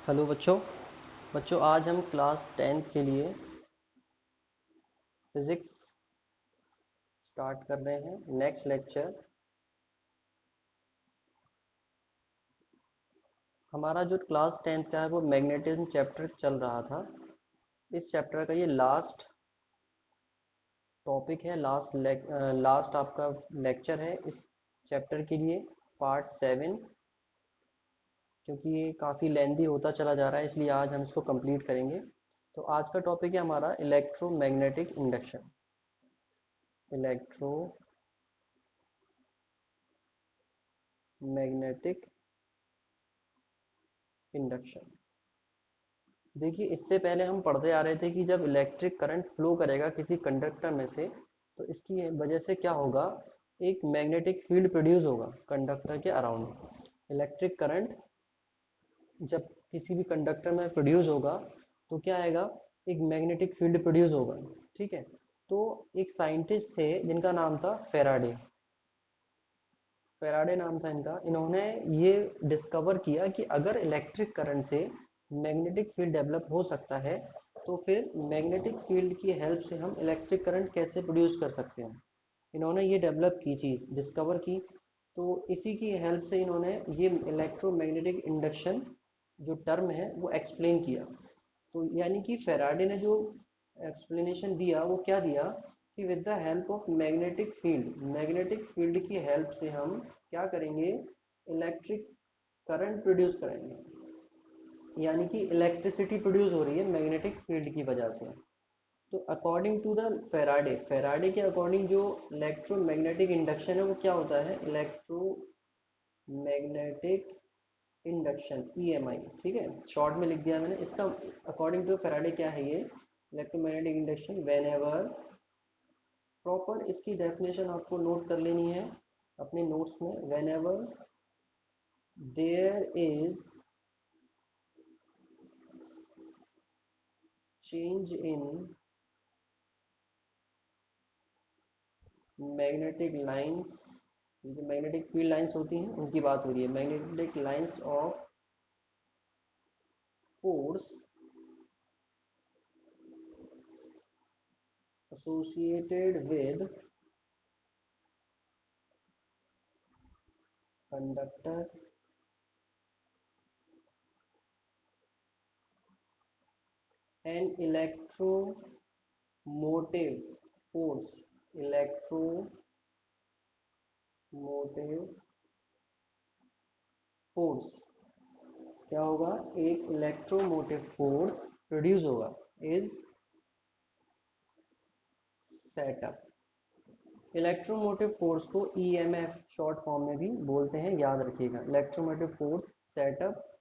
Hello बच्चों। आज हम क्लास 10th के लिए फिजिक्स स्टार्ट कर रहे हैं। नेक्स्ट लेक्चर हमारा जो क्लास 10th का है वो मैग्नेटिज्म चैप्टर चल रहा था। इस चैप्टर का ये लास्ट टॉपिक है, लास्ट आपका लेक्चर है इस चैप्टर के लिए, पार्ट 7। क्योंकि ये काफ़ी लेंदी होता चला जा रहा है इसलिए आज हम इसको कंप्लीट करेंगे। तो आज का टॉपिक है हमारा इलेक्ट्रोमैग्नेटिक इंडक्शन। Electromagnetic induction. देखिए, इससे पहले हम पढ़ते आ रहे थे कि जब इलेक्ट्रिक करंट फ्लो करेगा किसी कंडक्टर में से, तो इसकी वजह से क्या होगा, एक मैग्नेटिक फील्ड प्रोड्यूस होगा कंडक्टर के अराउंड। इलेक्ट्रिक करंट जब किसी भी कंडक्टर में प्रोड्यूस होगा तो क्या आएगा, एक मैग्नेटिक फील्ड प्रोड्यूस होगा। ठीक है। तो एक साइंटिस्ट थे जिनका नाम था फेराडे। फेराडे नाम था इनका। इन्होंने ये डिस्कवर किया कि अगर इलेक्ट्रिक करंट से मैग्नेटिक फील्ड डेवलप हो सकता है, तो फिर मैग्नेटिक फील्ड की हेल्प से हम इलेक्ट्रिक करंट कैसे प्रोड्यूस कर सकते हैं। इन्होंने ये डेवलप की चीज़ डिस्कवर की। तो इसी की हेल्प से इन्होंने ये इलेक्ट्रोमैग्नेटिक इंडक्शन जो टर्म है वो एक्सप्लेन किया। तो यानी कि फेराडे ने जो एक्सप्लेनेशन दिया वो क्या दिया, कि with the help of magnetic field की हेल्प से हम क्या करेंगे, इलेक्ट्रिक करंट प्रोड्यूस करेंगे। यानी कि इलेक्ट्रिसिटी प्रोड्यूस हो रही है मैग्नेटिक फील्ड की वजह से। तो अकॉर्डिंग टू द फेराडे के अकॉर्डिंग जो इलेक्ट्रोमैग्नेटिक इंडक्शन है वो क्या होता है, इलेक्ट्रोमैग्नेटिक इंडक्शन, ईएमआई। ठीक है, शॉर्ट में लिख दिया मैंने इसका। अकॉर्डिंग टू फेराडे क्या है ये electromagnetic induction, whenever, proper इसकी डेफिनेशन आपको नोट कर लेनी है अपने नोट्स में। Whenever there is change in magnetic lines, ये जो मैग्नेटिक फील्ड लाइंस होती हैं उनकी बात हो रही है, magnetic lines of force associated with conductor and electromotive force, electromotive force क्या होगा, एक इलेक्ट्रोमोटिव फोर्स प्रोड्यूस होगा, इज सेटअप। इलेक्ट्रोमोटिव फोर्स को ईएमएफ शॉर्ट फॉर्म में भी बोलते हैं, याद रखिएगा। Electromotive force setup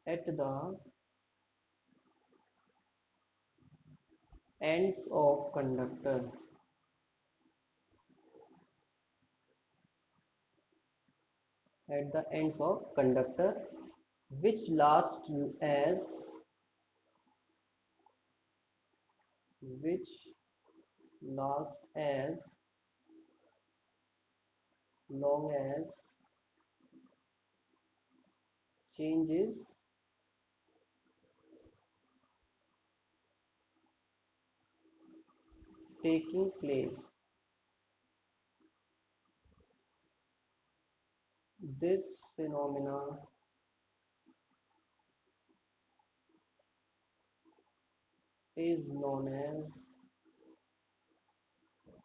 at the ends of conductor, at the ends of conductor, which last as which last as long as change is taking place. This phenomena is known as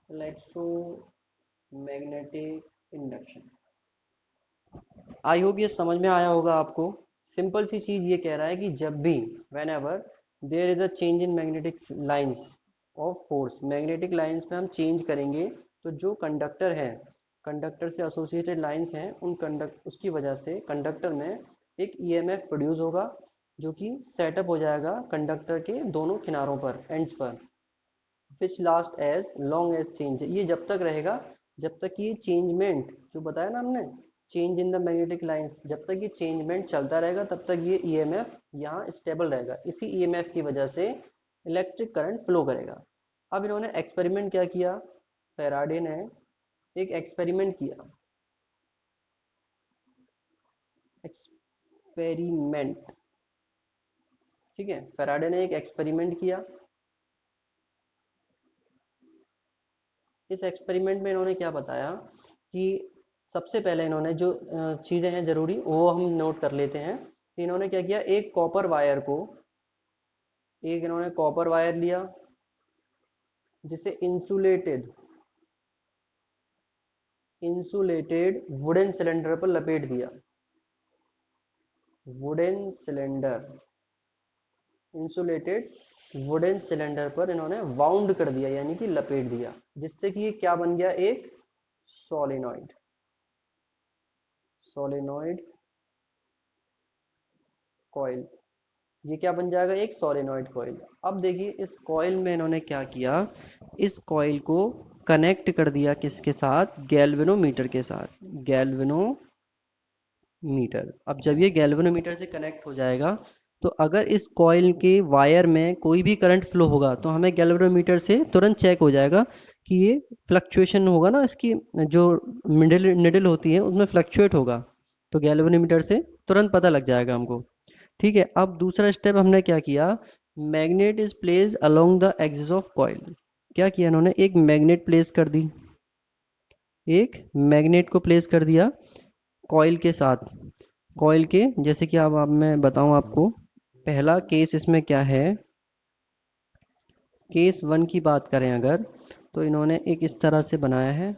electromagnetic induction. I hope ये समझ में आया होगा आपको। Simple सी चीज ये कह रहा है कि जब भी, whenever there is a change in magnetic lines of force, magnetic lines में हम चेंज करेंगे, तो जो कंडक्टर है, कंडक्टर से एसोसिएटेड लाइंस हैं, उन कंडक्ट उसकी वजह से कंडक्टर में एक ईएमएफ प्रोड्यूस होगा, जो कि सेटअप हो जाएगा कंडक्टर के दोनों किनारों पर, एंड्स पर। Which last as long as change, ये जब तक रहेगा जब तक ये चेंजमेंट जो बताया ना हमने, change in the magnetic lines, जब तक ये चेंजमेंट चलता रहेगा तब तक ये ईएमएफ यहाँ स्टेबल रहेगा। इसी ईएमएफ की वजह से इलेक्ट्रिक करंट फ्लो करेगा। अब इन्होंने एक्सपेरिमेंट क्या किया, फेराडे ने एक एक्सपेरिमेंट किया। एक्सपेरिमेंट। ठीक है, फैराडे ने एक एक्सपेरिमेंट किया। इस एक्सपेरिमेंट में इन्होंने क्या बताया कि सबसे पहले इन्होंने जो चीज़ें हैं ज़रूरी वो हम नोट कर लेते हैं। कि इन्होंने क्या किया, एक इन्होंने कॉपर वायर लिया जिसे इंसुलेटेड वुडन सिलेंडर पर लपेट दिया। Wooden cylinder, insulated wooden cylinder पर इन्होंने वाउंड कर दिया यानी कि लपेट दिया, जिससे कि ये क्या बन गया, एक सोलेनॉइड। सोलेनॉइड कॉइल, ये क्या बन जाएगा, एक सोलेनॉइड कॉइल। अब देखिए इस कॉइल में इन्होंने क्या किया, इस कॉइल को कनेक्ट कर दिया किसके साथ, गैल्वेनोमीटर के साथ। गैल्वेनोमीटर, अब जब ये गैल्वेनोमीटर से कनेक्ट हो जाएगा तो अगर इस कॉइल के वायर में कोई भी करंट फ्लो होगा तो हमें गैल्वेनोमीटर से तुरंत चेक हो जाएगा कि ये फ्लक्चुएशन होगा ना, इसकी जो निडल होती है उसमें फ्लक्चुएट होगा, तो गैल्वेनोमीटर से तुरंत पता लग जाएगा हमको। ठीक है, अब दूसरा स्टेप हमने क्या किया, magnet is place along the axis of coil. क्या किया इन्होंने, एक मैग्नेट प्लेस कर दी, एक मैग्नेट को प्लेस कर दिया कॉइल के साथ। कॉइल के जैसे कि अब मैं बताऊं आपको, पहला केस इसमें क्या है, केस 1 की बात करें अगर, तो इन्होंने एक इस तरह से बनाया है।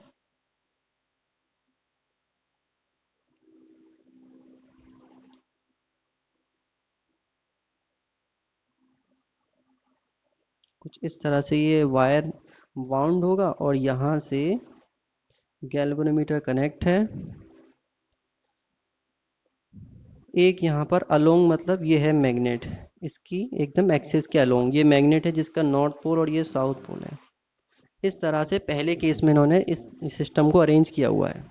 कुछ इस तरह से ये वायर वाउंड होगा और यहाँ से गैल्वेनोमीटर कनेक्ट है। एक यहाँ पर अलोंग, मतलब ये है मैग्नेट, इसकी एकदम एक्सिस के अलोंग ये मैग्नेट है जिसका नॉर्थ पोल और ये साउथ पोल है। इस तरह से पहले केस में इन्होंने इस सिस्टम को अरेंज किया हुआ है।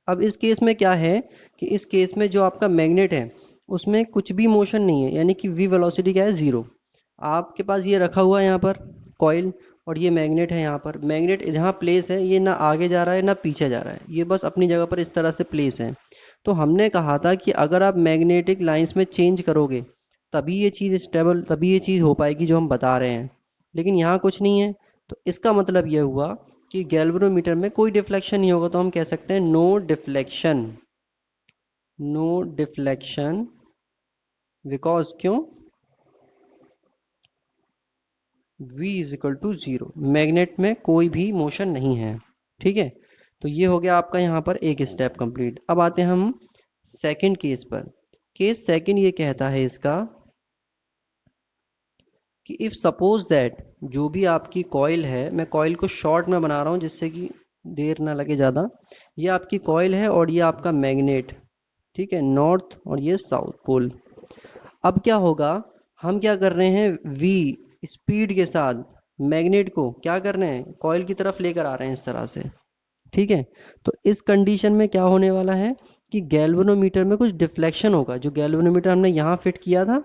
अब इस केस में क्या है कि इस केस में जो आपका मैग्नेट है उसमें कुछ भी मोशन नहीं है, यानी कि वी वेलोसिटी क्या है, ज़ीरो। आपके पास ये रखा हुआ है यहाँ पर कॉइल, और ये मैग्नेट है यहाँ पर। मैग्नेट जहाँ प्लेस है ये ना आगे जा रहा है ना पीछे जा रहा है, ये बस अपनी जगह पर इस तरह से प्लेस है। तो हमने कहा था कि अगर आप मैग्नेटिक लाइंस में चेंज करोगे तभी ये चीज़ स्टेबल, तभी ये चीज़ हो पाएगी जो हम बता रहे हैं, लेकिन यहाँ कुछ नहीं है। तो इसका मतलब ये हुआ कि गैल्वेनोमीटर में कोई डिफ्लेक्शन नहीं होगा, तो हम कह सकते हैं no deflection. No deflection because क्यों, v is equal to zero, magnet में कोई भी मोशन नहीं है। ठीक है, तो ये हो गया आपका यहाँ पर एक स्टेप कंप्लीट। अब आते हैं हम सेकंड केस पर। केस सेकंड ये कहता है इसका कि इफ सपोज दैट, जो भी आपकी कॉइल है, मैं कॉइल को शॉर्ट में बना रहा हूँ जिससे कि देर ना लगे ज़्यादा। ये आपकी कॉइल है और ये आपका मैग्नेट, ठीक है, नॉर्थ और ये साउथ पोल। अब क्या होगा, हम क्या कर रहे हैं, v स्पीड के साथ मैग्नेट को क्या कर रहे हैं, कॉइल की तरफ लेकर आ रहे हैं इस तरह से। ठीक है, तो इस कंडीशन में क्या होने वाला है कि गैल्वेनोमीटर में कुछ डिफ्लेक्शन होगा। जो गैल्वेनोमीटर हमने यहाँ फिट किया था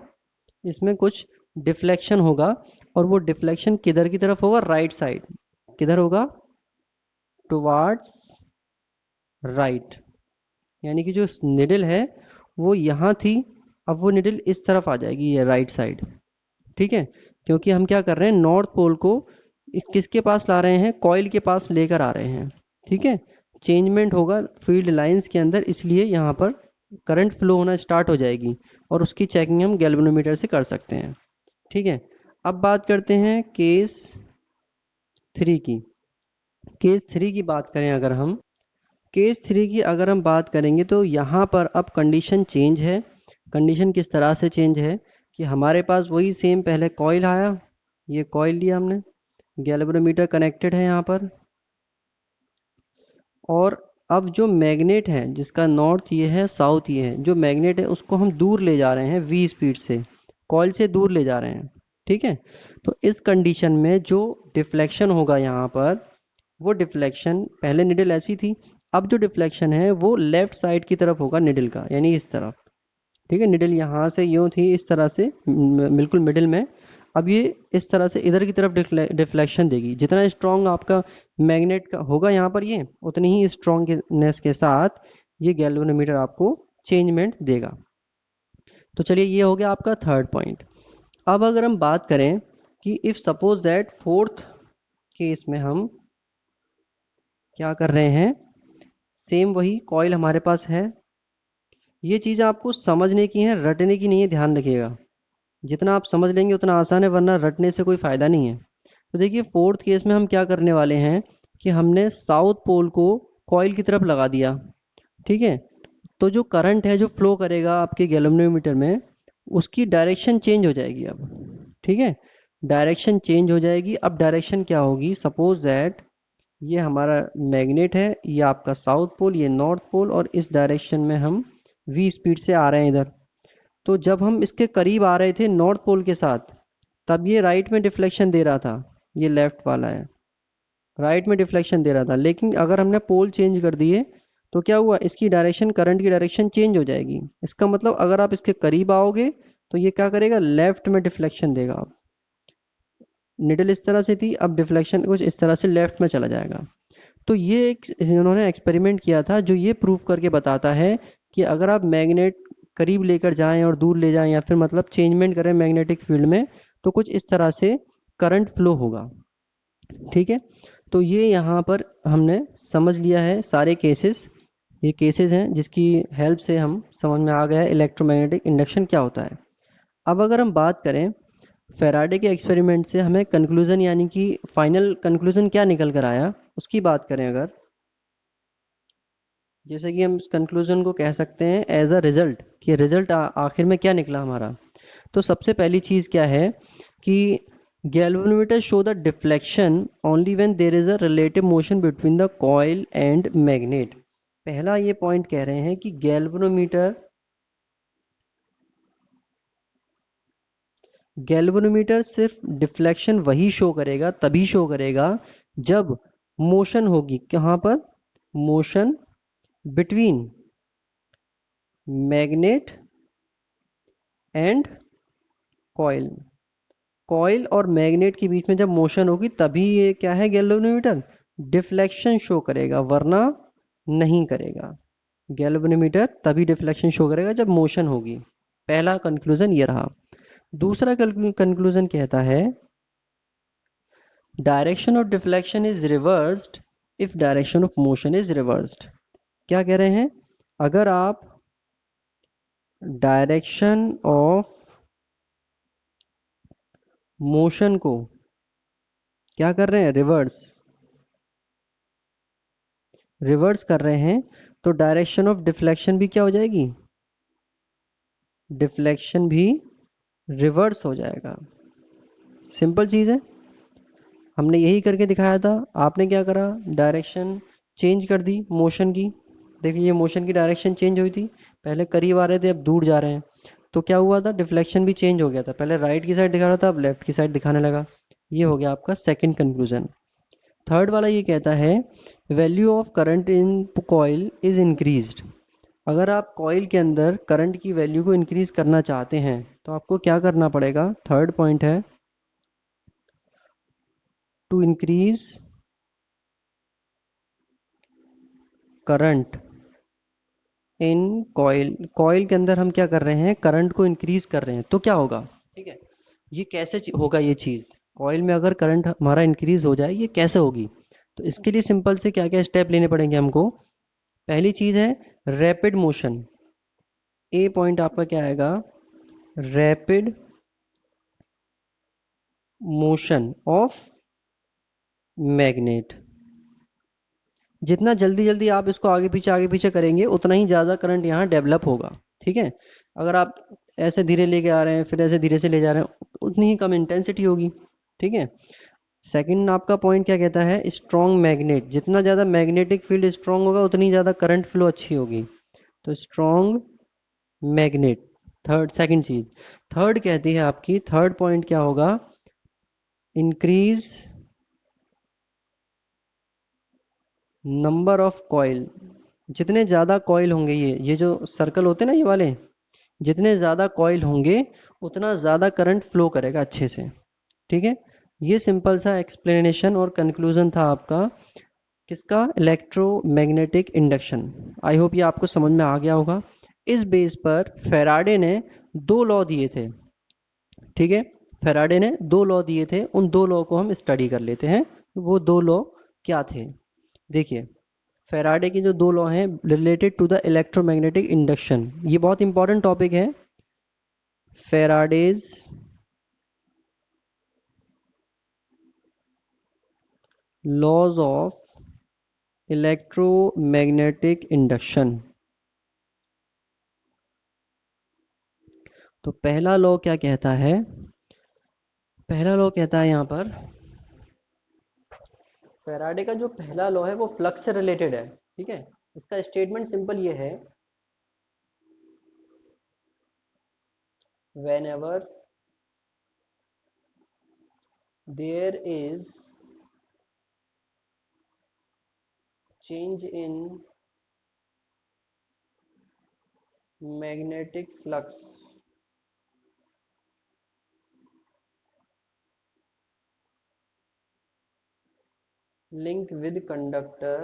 इसमें कुछ डिफ्लेक्शन होगा, और वो डिफ्लेक्शन किधर की तरफ होगा, राइट साइड। किधर होगा, टुवार्ड्स राइट, यानी कि जो निडल है वो यहाँ थी, अब वो निडल इस तरफ आ जाएगी, ये राइट साइड। ठीक है, क्योंकि हम क्या कर रहे हैं, नॉर्थ पोल को किसके पास ला रहे हैं, कॉइल के पास लेकर आ रहे हैं। ठीक है, चेंजमेंट होगा फील्ड लाइंस के अंदर, इसलिए यहाँ पर करंट फ्लो होना स्टार्ट हो जाएगी, और उसकी चेकिंग हम गैल्वेनोमीटर से कर सकते हैं। ठीक है, अब बात करते हैं केस 3 की। केस 3 की बात करें अगर हम, केस 3 की अगर हम बात करेंगे तो यहाँ पर अब कंडीशन चेंज है। कंडीशन किस तरह से चेंज है कि हमारे पास वही सेम पहले कॉइल आया, ये कॉइल लिया हमने, गैल्वेनोमीटर कनेक्टेड है यहाँ पर, और अब जो मैग्नेट है जिसका नॉर्थ ये है साउथ ये है, जो मैग्नेट है उसको हम दूर ले जा रहे हैं v स्पीड से, कॉइल से दूर ले जा रहे हैं। ठीक है, तो इस कंडीशन में जो डिफ्लेक्शन होगा यहाँ पर, वो डिफ्लेक्शन, पहले निडल ऐसी थी, अब जो डिफ्लेक्शन है वो लेफ्ट साइड की तरफ होगा निडल का, यानी इस तरफ। ठीक है, निडल यहाँ से यूँ थी इस तरह से बिल्कुल मिडिल में, अब ये इस तरह से इधर की तरफ डिफ्लेक्शन देगी। जितना स्ट्रॉन्ग आपका मैग्नेट का होगा यहाँ पर ये, उतनी ही स्ट्रॉन्गनेस के साथ ये गैल्वेनोमीटर आपको चेंजमेंट देगा। तो चलिए ये हो गया आपका थर्ड पॉइंट। अब अगर हम बात करें कि if suppose that fourth case में हम क्या कर रहे हैं, सेम वही कॉइल हमारे पास है। ये चीज़ आपको समझने की है, रटने की नहीं है, ध्यान रखिएगा। जितना आप समझ लेंगे उतना आसान है, वरना रटने से कोई फ़ायदा नहीं है। तो देखिए फोर्थ केस में हम क्या करने वाले हैं कि हमने साउथ पोल को कॉइल की तरफ लगा दिया, ठीक है। तो जो करंट है जो फ्लो करेगा आपके गैल्वेनोमीटर में, उसकी डायरेक्शन चेंज हो जाएगी अब, ठीक है। डायरेक्शन चेंज हो जाएगी। अब डायरेक्शन क्या होगी, सपोज दैट ये हमारा मैग्नेट है, ये आपका साउथ पोल, ये नॉर्थ पोल, और इस डायरेक्शन में हम v स्पीड से आ रहे हैं इधर। तो जब हम इसके करीब आ रहे थे नॉर्थ पोल के साथ, तब ये राइट में डिफ्लेक्शन दे रहा था, ये लेफ्ट वाला है, राइट में डिफ्लेक्शन दे रहा था। लेकिन अगर हमने पोल चेंज कर दिए तो क्या हुआ, इसकी डायरेक्शन, करंट की डायरेक्शन चेंज हो जाएगी। इसका मतलब अगर आप इसके करीब आओगे तो ये क्या करेगा, लेफ्ट में डिफ्लेक्शन देगा। निडल इस तरह से थी, अब डिफ्लेक्शन कुछ इस तरह से लेफ्ट में चला जाएगा। तो ये एक इन्होंने एक्सपेरिमेंट किया था जो ये प्रूव करके बताता है कि अगर आप मैग्नेट करीब लेकर जाएं और दूर ले जाएं, या फिर मतलब चेंजमेंट करें मैग्नेटिक फील्ड में, तो कुछ इस तरह से करंट फ्लो होगा, ठीक है। तो ये यहाँ पर हमने समझ लिया है सारे केसेस। ये केसेस हैं जिसकी हेल्प से हम समझ में आ गया है इलेक्ट्रोमैग्नेटिक इंडक्शन क्या होता है। अब अगर हम बात करें फेराडे के एक्सपेरिमेंट से हमें कंक्लूजन, यानी कि फाइनल कंक्लूजन क्या निकल कर आया, उसकी बात करें अगर, जैसे कि हम इस कंक्लूजन को कह सकते हैं एज अ रिजल्ट, कि रिजल्ट आखिर में क्या निकला हमारा। तो सबसे पहली चीज़ क्या है कि galvanometer show the deflection only when there is a relative motion between the coil and magnet. पहला ये पॉइंट कह रहे हैं कि गैल्वेनोमीटर सिर्फ डिफ्लेक्शन वही शो करेगा, तभी शो करेगा जब मोशन होगी। कहाँ पर, motion between magnet and coil. Coil और मैग्नेट के बीच में जब मोशन होगी तभी ये क्या है, गैल्वेनोमीटर डिफ्लेक्शन शो करेगा, वरना नहीं करेगा। गैल्वेनोमीटर तभी डिफ्लेक्शन शो करेगा जब मोशन होगी। पहला कंक्लूजन ये रहा। दूसरा कंक्लूजन कहता है direction of deflection is reversed if direction of motion is reversed. क्या कह रहे हैं, अगर आप डायरेक्शन ऑफ मोशन को क्या कर रहे हैं, रिवर्स कर रहे हैं, तो डायरेक्शन ऑफ डिफ्लेक्शन भी क्या हो जाएगी, डिफ्लेक्शन भी रिवर्स हो जाएगा। सिंपल चीज़ है, हमने यही करके दिखाया था। आपने क्या करा, डायरेक्शन चेंज कर दी मोशन की। देखिए ये मोशन की डायरेक्शन चेंज हुई थी, पहले करीब आ रहे थे अब दूर जा रहे हैं। तो क्या हुआ था, डिफ्लेक्शन भी चेंज हो गया था, पहले राइट की साइड दिखा रहा था अब लेफ्ट की साइड दिखाने लगा। ये हो गया आपका सेकंड कंक्लूजन। थर्ड वाला ये कहता है value of current in coil is increased. अगर आप कॉइल के अंदर करंट की वैल्यू को इंक्रीज करना चाहते हैं तो आपको क्या करना पड़ेगा, थर्ड पॉइंट है to increase current in coil. Coil के अंदर हम क्या कर रहे हैं, करंट को इंक्रीज कर रहे हैं, तो क्या होगा, ठीक है। ये कैसे होगा, ये चीज़ कॉइल में अगर करंट हमारा इंक्रीज हो जाए ये कैसे होगी। तो इसके लिए सिंपल से क्या क्या स्टेप लेने पड़ेंगे हमको। पहली चीज़ है रैपिड मोशन। ए पॉइंट आपका क्या आएगा, रैपिड मोशन ऑफ मैग्नेट। जितना जल्दी जल्दी आप इसको आगे पीछे करेंगे उतना ही ज़्यादा करंट यहाँ डेवलप होगा, ठीक है। अगर आप ऐसे धीरे लेके आ रहे हैं फिर ऐसे धीरे से ले जा रहे हैं उतनी ही कम इंटेंसिटी होगी, ठीक है। सेकंड आपका पॉइंट क्या कहता है, स्ट्रॉन्ग मैग्नेट। जितना ज़्यादा मैग्नेटिक फील्ड स्ट्रॉन्ग होगा उतनी ज़्यादा करंट फ्लो अच्छी होगी, तो स्ट्रॉन्ग मैग्नेट। सेकंड चीज़। थर्ड कहती है आपकी, थर्ड पॉइंट क्या होगा, इंक्रीज नंबर ऑफ कॉइल। जितने ज़्यादा कॉइल होंगे, ये जो सर्कल होते हैं ना ये वाले, जितने ज़्यादा कॉइल होंगे उतना ज़्यादा करंट फ्लो करेगा अच्छे से, ठीक है। ये सिंपल सा एक्सप्लेनेशन और कंक्लूजन था आपका किसका, इलेक्ट्रोमैग्नेटिक इंडक्शन। आई होप ये आपको समझ में आ गया होगा। इस बेस पर फेराडे ने दो लॉ दिए थे, ठीक है। फैराडे ने दो लॉ दिए थे, उन दो लॉ को हम स्टडी कर लेते हैं। वो दो लॉ क्या थे? देखिए, फैराडे के जो दो लॉ हैं related to the electromagnetic induction, ये बहुत इंपॉर्टेंट टॉपिक है। Faraday's laws of electromagnetic induction. तो पहला लॉ क्या कहता है? पहला लॉ कहता है यहाँ पर, फैराडे का जो पहला लॉ है वो फ्लक्स से रिलेटेड है, ठीक है। इसका स्टेटमेंट सिंपल ये है, whenever there is change in magnetic flux link with conductor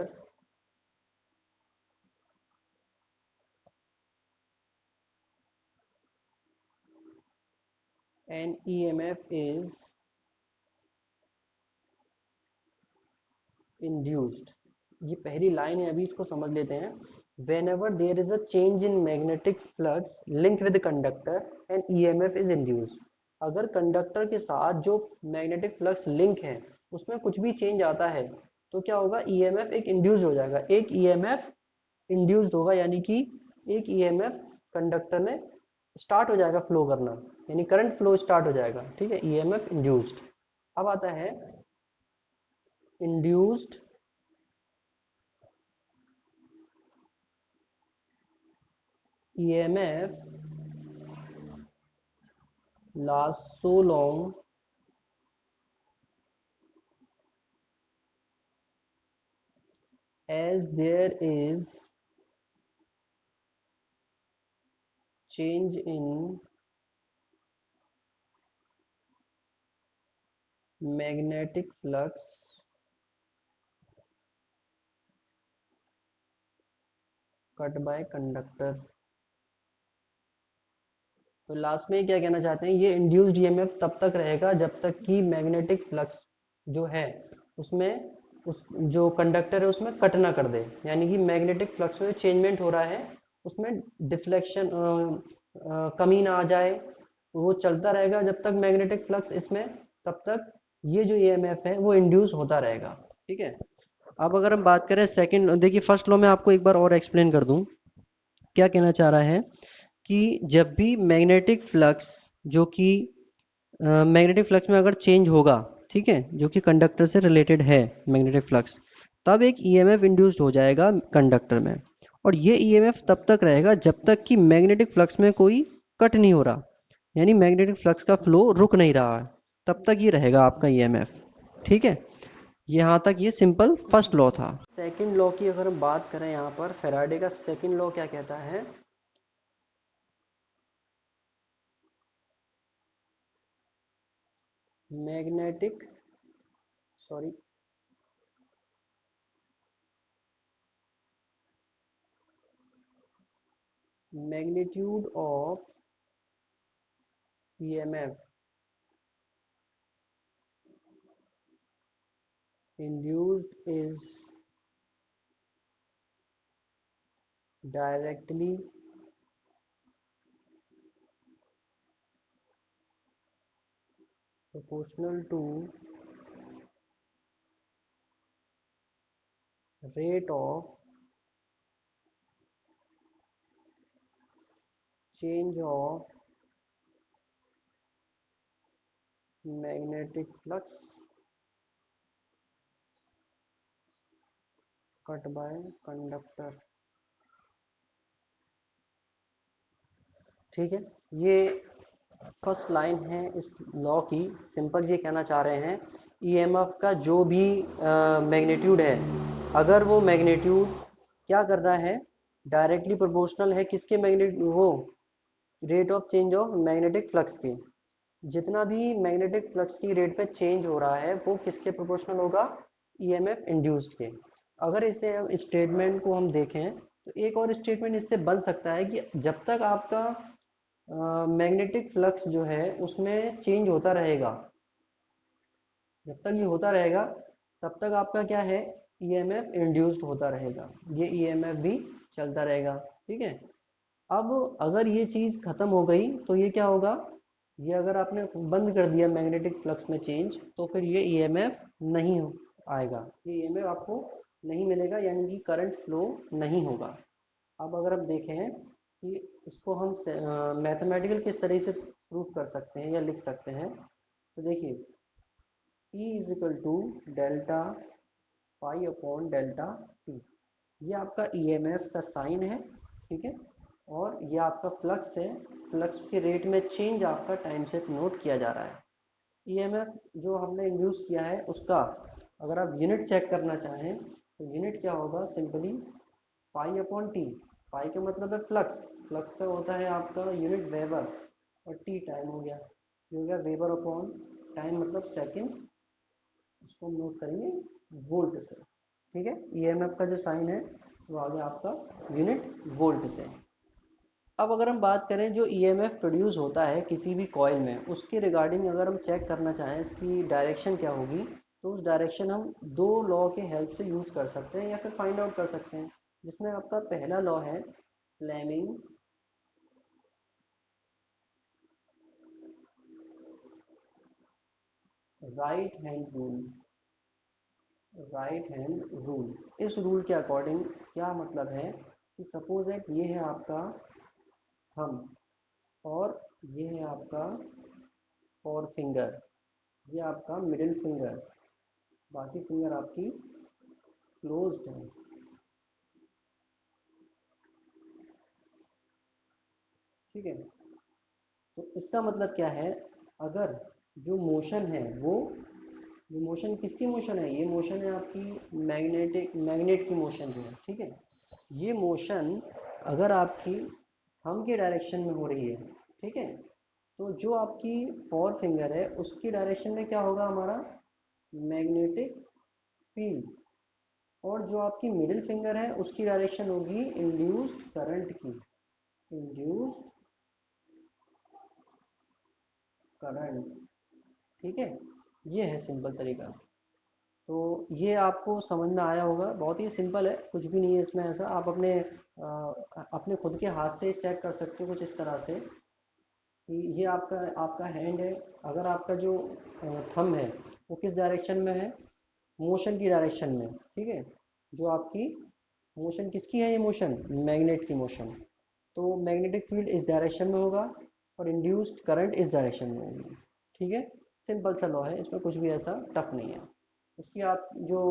and EMF is induced। ये पहली लाइन है, अभी इसको समझ लेते हैं। whenever there is a change in magnetic flux linked with the conductor and EMF is induced। अगर conductor के साथ जो मैग्नेटिक फ्लक्स लिंक है उसमें कुछ भी चेंज आता है तो क्या होगा? ईएमएफ एक इंड्यूस हो जाएगा, एक ईएमएफ इंड्यूस्ड होगा, यानी कि एक ईएमएफ कंडक्टर में स्टार्ट हो जाएगा फ्लो करना, यानी करंट फ्लो स्टार्ट हो जाएगा, ठीक है। EMF induced. अब आता है induced EMF lasts so long as there is change in magnetic flux cut by conductor। तो लास्ट में क्या कहना चाहते हैं? ये इंड्यूस्ड ईएमएफ तब तक रहेगा जब तक कि मैग्नेटिक फ्लक्स जो है उसमें, उस जो कंडक्टर है उसमें कट ना कर दे, यानी कि मैग्नेटिक फ्लक्स में चेंजमेंट हो रहा है उसमें डिफ्लेक्शन कमी ना आ जाए। वो चलता रहेगा जब तक मैग्नेटिक फ्लक्स इसमें, तब तक ये जो ईएमएफ है वो इंड्यूस होता रहेगा, ठीक है। अब अगर हम बात करें सेकंड, देखिए फर्स्ट लॉ में आपको एक बार और एक्सप्लेन कर दूं क्या कहना चाह रहा है कि जब भी मैग्नेटिक फ्लक्स, जो कि मैग्नेटिक फ्लक्स में अगर चेंज होगा, ठीक है, जो कि कंडक्टर से रिलेटेड है मैग्नेटिक फ्लक्स, तब एक ईएमएफ इंड्यूस्ड हो जाएगा कंडक्टर में। और ये ईएमएफ तब तक रहेगा जब तक कि मैग्नेटिक फ्लक्स में कोई कट नहीं हो रहा, यानी मैग्नेटिक फ्लक्स का फ्लो रुक नहीं रहा है, तब तक ये रहेगा आपका ईएमएफ, ठीक है। यहाँ तक ये सिंपल फर्स्ट लॉ था। सेकंड लॉ की अगर हम बात करें, यहाँ पर फैराडे का सेकंड लॉ क्या कहता है? Magnetic, sorry, magnitude of EMF induced is directly proportional to rate of change of magnetic flux cut by conductor, ठीक है। ये फर्स्ट लाइन है इस लॉ की। सिंपल ये कहना चाह रहे हैं, ईएमएफ का जो भी मैग्नीट्यूड है, अगर वो मैग्नीट्यूड क्या कर रहा है, डायरेक्टली प्रोपोर्शनल है किसके? मैग्नेट वो rate of change of magnetic flux की। जितना भी मैग्नेटिक फ्लक्स की रेट पे चेंज हो रहा है वो किसके प्रोपोर्शनल होगा? ईएमएफ इंड्यूस्ड के। अगर इसे हम स्टेटमेंट को हम देखें तो एक और स्टेटमेंट इससे बन सकता है कि जब तक आपका मैग्नेटिक फ्लक्स जो है उसमें चेंज होता रहेगा। जब तक ये होता रहेगा तब तक आपका क्या है, ईएमएफ इंड्यूस्ड होता रहेगा, ये ईएमएफ भी चलता रहेगा। ठीक है। अब अगर ये चीज़ खत्म हो गई तो ये क्या होगा, ये अगर आपने बंद कर दिया मैग्नेटिक फ्लक्स में चेंज, तो फिर ये ईएमएफ नहीं आएगा, ये ईएमएफ आपको नहीं मिलेगा, यानी कि करंट फ्लो नहीं होगा। अब अगर हम देखें कि इसको हम मैथमेटिकल किस तरह से प्रूफ कर सकते हैं या लिख सकते हैं, तो देखिए E is equal to delta pi upon delta t, ये आपका ईएमएफ का साइन है। ठीक है। और ये आपका फ्लक्स है, फ्लक्स के रेट में चेंज आपका टाइम से नोट किया जा रहा है। ईएमएफ जो हमने इंड्यूस किया है उसका अगर आप यूनिट चेक करना चाहें तो यूनिट क्या होगा, सिंपली पाई अपॉन टी। पाई का मतलब है फ्लक्स, फ्लक्स का होता है आपका यूनिट वेबर, और टी टाइम हो गया, ये हो गया वेबर अपॉन टाइम मतलब सेकंड, उसको हम नोट करेंगे वोल्ट से। ठीक है। ईएमएफ का जो साइन है वो आ गया आपका यूनिट वोल्ट से। अब अगर हम बात करें जो ईएमएफ प्रोड्यूस होता है किसी भी कॉइल में, उसके रिगार्डिंग अगर हम चेक करना चाहें इसकी डायरेक्शन क्या होगी, तो उस डायरेक्शन हम दो लॉ के हेल्प से यूज कर सकते हैं या फिर फाइंड आउट कर सकते हैं, जिसमें आपका पहला लॉ है Fleming right hand rule. Right hand rule, इस रूल के अकॉर्डिंग क्या मतलब है कि सपोज है ये है आपका थंब और ये है आपका फोर फिंगर, ये आपका मिडिल फिंगर, बाकी फिंगर आपकी क्लोज्ड है। ठीक है। तो इसका मतलब क्या है, अगर जो मोशन है वो, ये मोशन किसकी मोशन है, ये मोशन है आपकी मैग्नेट की मोशन जो है। ठीक है। ये मोशन अगर आपकी थंब के डायरेक्शन में हो रही है, ठीक है, तो जो आपकी फोर फिंगर है उसकी डायरेक्शन में क्या होगा हमारा मैग्नेटिक फील्ड, और जो आपकी मिडिल फिंगर है उसकी डायरेक्शन होगी इंड्यूस्ड करंट की, इंड्यूस्ड करंट। ठीक है। ये है सिंपल तरीका। तो ये आपको समझ में आया होगा, बहुत ही सिंपल है, कुछ भी नहीं है इसमें ऐसा। आप अपने खुद के हाथ से चेक कर सकते हो कुछ इस तरह से कि ये आपका आपका हैंड है, अगर आपका जो थंब है वो किस डायरेक्शन में है, मोशन की डायरेक्शन में। ठीक है। जो आपकी मोशन किसकी है, ये मोशन मैग्नेट की मोशन, तो मैग्नेटिक फील्ड इस डायरेक्शन में होगा और इंड्यूस्ड करंट इस डायरेक्शन में होगी। ठीक है। सिंपल सा लॉ है, इसमें कुछ भी ऐसा टफ नहीं है। इसकी आप जो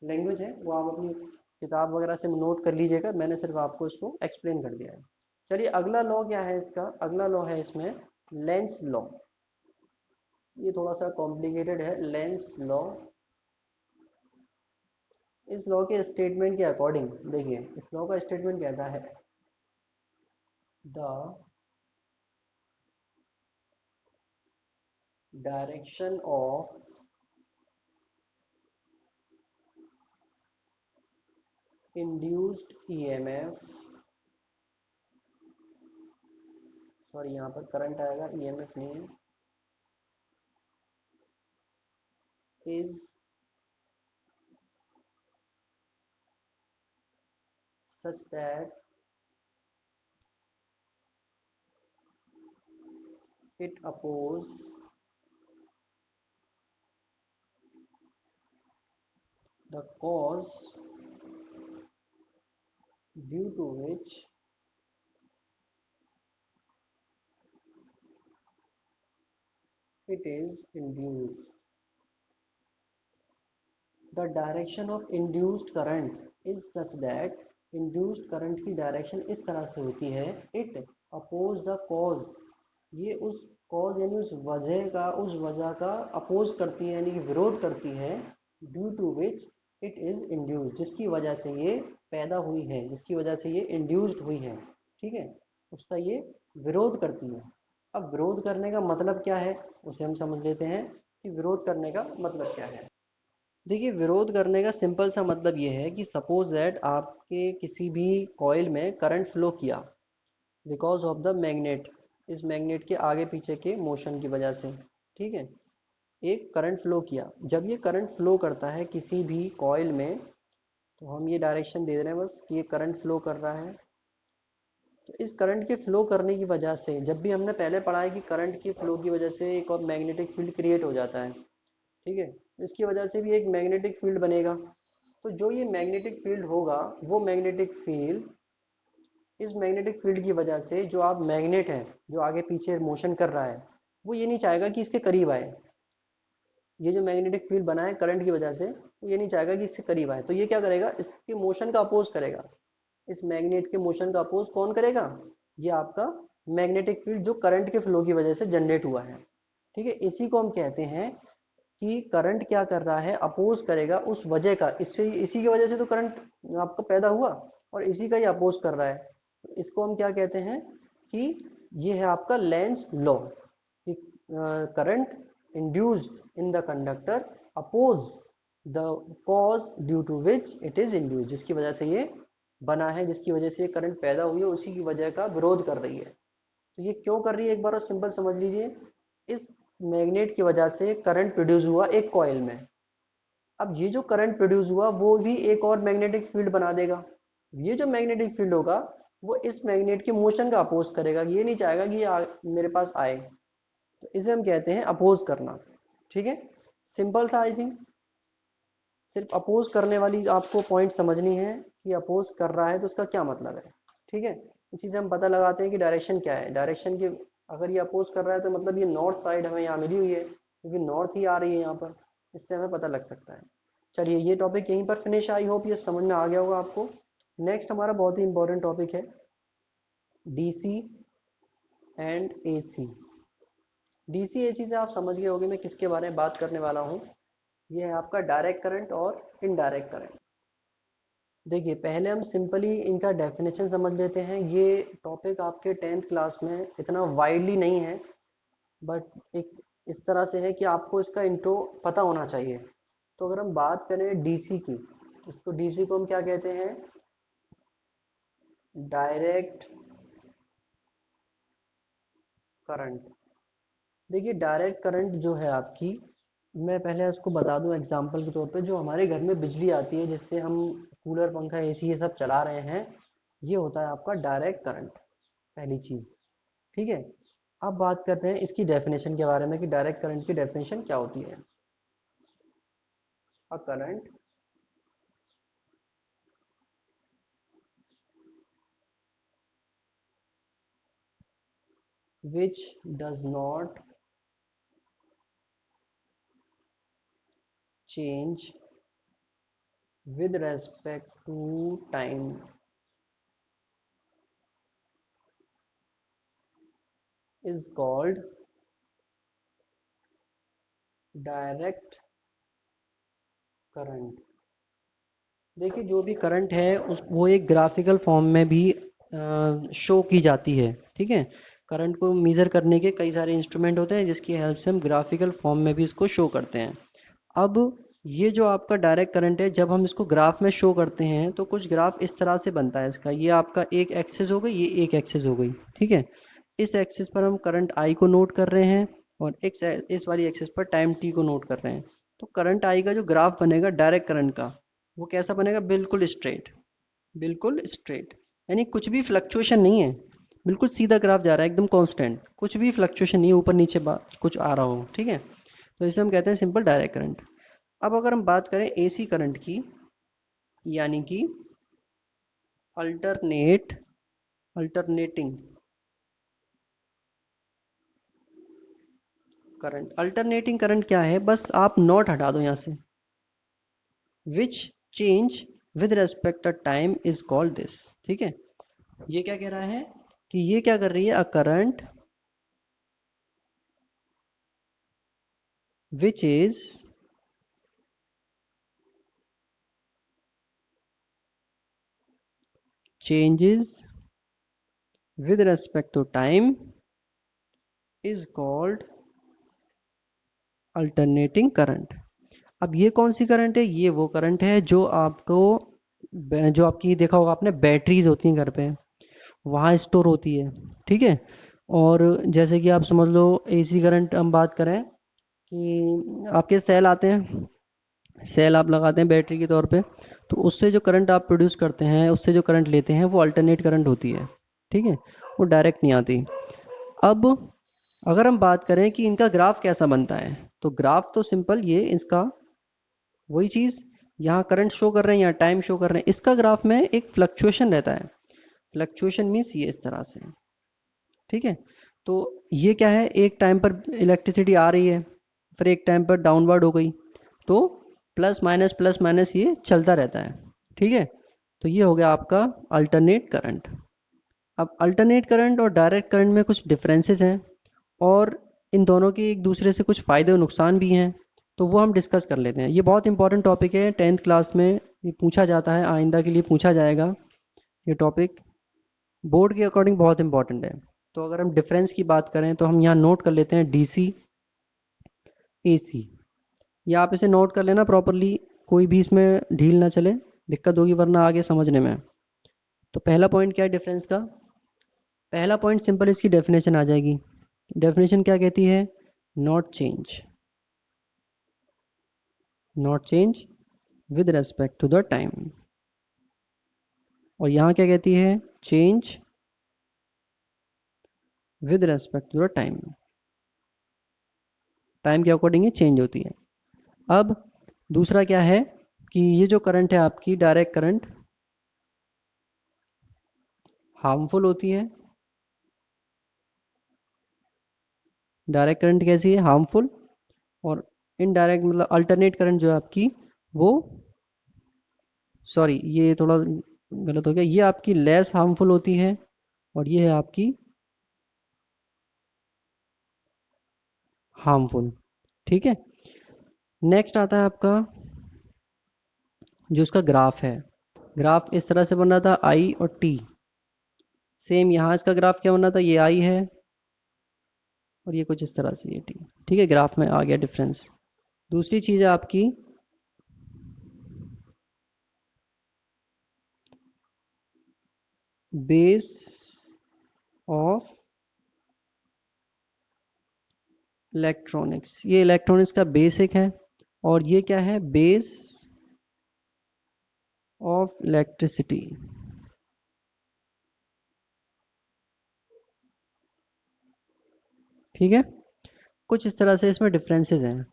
लैंग्वेज है वो आप अपनी किताब वगैरह से नोट कर लीजिएगा, मैंने सिर्फ आपको इसको एक्सप्लेन कर दिया है। चलिए अगला लॉ क्या है इसका, अगला लॉ है इसमें लेंस लॉ। ये थोड़ा सा कॉम्प्लिकेटेड है लेंस लॉ। इस लॉ के स्टेटमेंट के अकॉर्डिंग देखिए, इस लॉ का स्टेटमेंट कहता है the direction of induced EMF, sorry यहाँ पर करंट आएगा ईएमएफ नहीं है, is such that it oppose the cause due to which it is induced. The direction of induced current is such that induced current की direction इस तरह से होती है, it oppose the cause, ये उस कॉज यानी उस वजह का अपोज करती है यानी कि विरोध करती है, due to which it is induced, जिसकी वजह से ये पैदा हुई है, जिसकी वजह से ये इंड्यूस्ड हुई है। ठीक है। उसका ये विरोध करती है। अब विरोध करने का मतलब क्या है उसे हम समझ लेते हैं कि विरोध करने का मतलब क्या है। देखिए विरोध करने का सिंपल सा मतलब ये है कि सपोज दैट आपके किसी भी कॉइल में करंट फ्लो किया, बिकॉज ऑफ द मैग्नेट, इस मैग्नेट के आगे पीछे के मोशन की वजह से। ठीक है, एक करंट फ्लो किया, जब ये करंट फ्लो करता है किसी भी कॉइल में, तो हम ये डायरेक्शन दे रहे हैं बस कि ये करंट फ्लो कर रहा है। तो इस करंट के फ्लो करने की वजह से, जब भी हमने पहले पढ़ा है कि करंट की फ्लो की वजह से एक और मैग्नेटिक फील्ड क्रिएट हो जाता है। ठीक है, इसकी वजह से भी एक मैग्नेटिक फील्ड बनेगा। तो जो ये मैग्नेटिक फील्ड होगा, वो मैग्नेटिक फील्ड, इस मैग्नेटिक फील्ड की वजह से जो आप मैग्नेट है जो आगे पीछे मोशन कर रहा है, वो ये नहीं चाहेगा कि इसके करीब आए। ये जो मैग्नेटिक फील्ड बना है करंट की वजह से, वो ये नहीं चाहेगा कि इससे करीब आए, तो ये क्या करेगा, इसके मोशन का अपोज करेगा। इस मैग्नेट के मोशन का अपोज कौन करेगा, ये आपका मैग्नेटिक फील्ड जो करंट के फ्लो की वजह से जनरेट हुआ है। ठीक है, इसी को हम कहते हैं कि करंट क्या कर रहा है, अपोज करेगा उस वजह का, इससे इसी की वजह से तो करंट आपका पैदा हुआ, और इसी का ही अपोज कर रहा है। तो इसको हम क्या कहते हैं कि ये है आपका लेंस लॉ, कि current induced in the conductor oppose the cause due to which it is induced, जिसकी वजह से ये बना है, जिसकी वजह से ये करंट पैदा हुई है, उसी की वजह का विरोध कर रही है। तो ये क्यों कर रही है, एक बार और सिंपल समझ लीजिए। इस मैग्नेट की वजह से करंट प्रोड्यूस हुआ एक कॉइल में। अब ये जो करंट प्रोड्यूस हुआ वो भी एक और मैग्नेटिक फील्ड बना देगा। ये जो मैग्नेटिक फील्ड होगा वो इस मैग्नेट के मोशन का अपोज करेगा, ये नहीं चाहेगा कि ये मेरे पास आए। तो इसे हम कहते हैं अपोज करना। ठीक है, सिंपल था आई थिंक। सिर्फ अपोज करने वाली आपको पॉइंट समझनी है कि अपोज कर रहा है तो उसका क्या मतलब है। ठीक है, इसी से हम पता लगाते हैं कि डायरेक्शन क्या है। डायरेक्शन के, अगर ये अपोज कर रहा है तो मतलब ये नॉर्थ साइड हमें यहाँ मिली हुई है, क्योंकि नॉर्थ ही आ रही है यहाँ पर, इससे हमें पता लग सकता है। चलिए, ये टॉपिक यहीं पर फिनिश। आई होप ये समझ में आ गया होगा आपको। नेक्स्ट हमारा बहुत ही इंपॉर्टेंट टॉपिक है DC and AC. DC AC से आप समझ गए होंगे मैं किसके बारे में बात करने वाला हूँ। ये है आपका डायरेक्ट करंट और इनडायरेक्ट करंट। देखिए, पहले हम सिंपली इनका डेफिनेशन समझ लेते हैं। ये टॉपिक आपके 10th क्लास में इतना वाइडली नहीं है, बट एक इस तरह से है कि आपको इसका इंट्रो पता होना चाहिए। तो अगर हम बात करें डीसी की, इसको डीसी को हम क्या कहते हैं, डायरेक्ट करंट। देखिए, डायरेक्ट करंट जो है आपकी, मैं पहले उसको बता दूं एग्जांपल के तौर पे। जो हमारे घर में बिजली आती है जिससे हम कूलर पंखा एसी ये सब चला रहे हैं, ये होता है आपका डायरेक्ट करंट, पहली चीज़। ठीक है, अब बात करते हैं इसकी डेफिनेशन के बारे में कि डायरेक्ट करंट की डेफिनेशन क्या होती है। A current which does not change with respect to time is called direct current. देखिए, जो भी करंट है उस वो एक ग्राफिकल फॉर्म में भी शो की जाती है। ठीक है, करंट को मेज़र करने के कई सारे इंस्ट्रूमेंट होते हैं जिसकी हेल्प से हम ग्राफिकल फॉर्म में भी इसको शो करते हैं। अब ये जो आपका डायरेक्ट करंट है, जब हम इसको ग्राफ में शो करते हैं तो कुछ ग्राफ इस तरह से बनता है इसका। ये आपका एक एक्सिस हो गई, ये एक एक्सिस हो गई। ठीक है, इस एक्सिस पर हम करंट आई को नोट कर रहे हैं, और इस वाली एक्सिस पर टाइम टी को नोट कर रहे हैं। तो करंट आई का जो ग्राफ बनेगा डायरेक्ट करंट का, वो कैसा बनेगा, बिल्कुल स्ट्रेट। बिल्कुल स्ट्रेट, यानी कुछ भी फ्लक्चुएशन नहीं है, बिल्कुल सीधा ग्राफ जा रहा है, एकदम कांस्टेंट, कुछ भी फ्लक्चुएशन नहीं है, ऊपर नीचे कुछ आ रहा हो। ठीक है, तो इसे हम कहते हैं सिंपल डायरेक्ट करंट। अब अगर हम बात करें एसी करंट की, यानी कि अल्टरनेटिंग करंट। अल्टरनेटिंग करंट क्या है, बस आप नॉट हटा दो यहाँ से। Which change with respect to time is called this. ठीक है, ये क्या कह रहा है कि ये क्या कर रही है, a current which is changes with respect to time is called alternating current। अब ये कौन सी करंट है, ये वो करंट है जो आपको, जो आपकी देखा होगा आपने बैटरीज होती हैं घर पे, वहाँ स्टोर होती है, ठीक है। और जैसे कि आप समझ लो एसी करंट हम बात करें कि आपके सेल आते हैं, सेल आप लगाते हैं बैटरी के तौर पे, तो उससे जो करंट आप प्रोड्यूस करते हैं, उससे जो करंट लेते हैं वो अल्टरनेट करंट होती है, ठीक है, वो डायरेक्ट नहीं आती। अब अगर हम बात करें कि इनका ग्राफ कैसा बनता है, तो ग्राफ तो सिंपल, ये इसका वही चीज़, यहाँ करंट शो कर रहे हैं, यहाँ टाइम शो कर रहे हैं, इसका ग्राफ में एक फ्लक्चुएशन रहता है। फ्लक्चुएशन मीन्स ये इस तरह से, ठीक है। तो ये क्या है, एक टाइम पर इलेक्ट्रिसिटी आ रही है, फिर एक टाइम पर डाउनवर्ड हो गई, तो प्लस माइनस ये चलता रहता है, ठीक है। तो ये हो गया आपका अल्टरनेट करंट। अब अल्टरनेट करंट और डायरेक्ट करंट में कुछ डिफरेंसेस हैं, और इन दोनों के एक दूसरे से कुछ फ़ायदे और नुकसान भी हैं, तो वो हम डिस्कस कर लेते हैं। ये बहुत इंपॉर्टेंट टॉपिक है, 10th क्लास में ये पूछा जाता है, आइंदा के लिए पूछा जाएगा ये टॉपिक, बोर्ड के अकॉर्डिंग बहुत इंपॉर्टेंट है। तो अगर हम डिफरेंस की बात करें तो हम यहाँ नोट कर लेते हैं डीसी एसी, या आप इसे नोट कर लेना प्रॉपरली, कोई भी इसमें ढील ना चले, दिक्कत होगी वरना आगे समझने में। तो पहला पॉइंट क्या है डिफरेंस का, पहला पॉइंट सिंपल, इसकी डेफिनेशन आ जाएगी। डेफिनेशन क्या कहती है, not change, not change with respect to the time. और यहाँ क्या कहती है, change with respect to the time, time के अकॉर्डिंग ये चेंज होती है। अब दूसरा क्या है कि ये जो करंट है आपकी डायरेक्ट करंट हार्मफुल होती है। डायरेक्ट करंट कैसी है, हार्मफुल। और इनडायरेक्ट मतलब अल्टरनेट करंट जो है आपकी, वो, सॉरी ये थोड़ा गलत हो गया, ये आपकी लेस हार्मफुल होती है, और ये है आपकी हार्मफुल, ठीक है। नेक्स्ट आता है आपका जो इसका ग्राफ है, ग्राफ इस तरह से बन रहा था आई और टी, सेम यहाँ इसका ग्राफ क्या बन रहा था, ये आई है और ये कुछ इस तरह से ये टी, ठीक है, ग्राफ में आ गया डिफरेंस। दूसरी चीज़ है आपकी बेस ऑफ इलेक्ट्रॉनिक्स, ये इलेक्ट्रॉनिक्स का बेसिक है, और ये क्या है, बेस ऑफ इलेक्ट्रिसिटी, ठीक है। कुछ इस तरह से इसमें डिफरेंसेस हैं।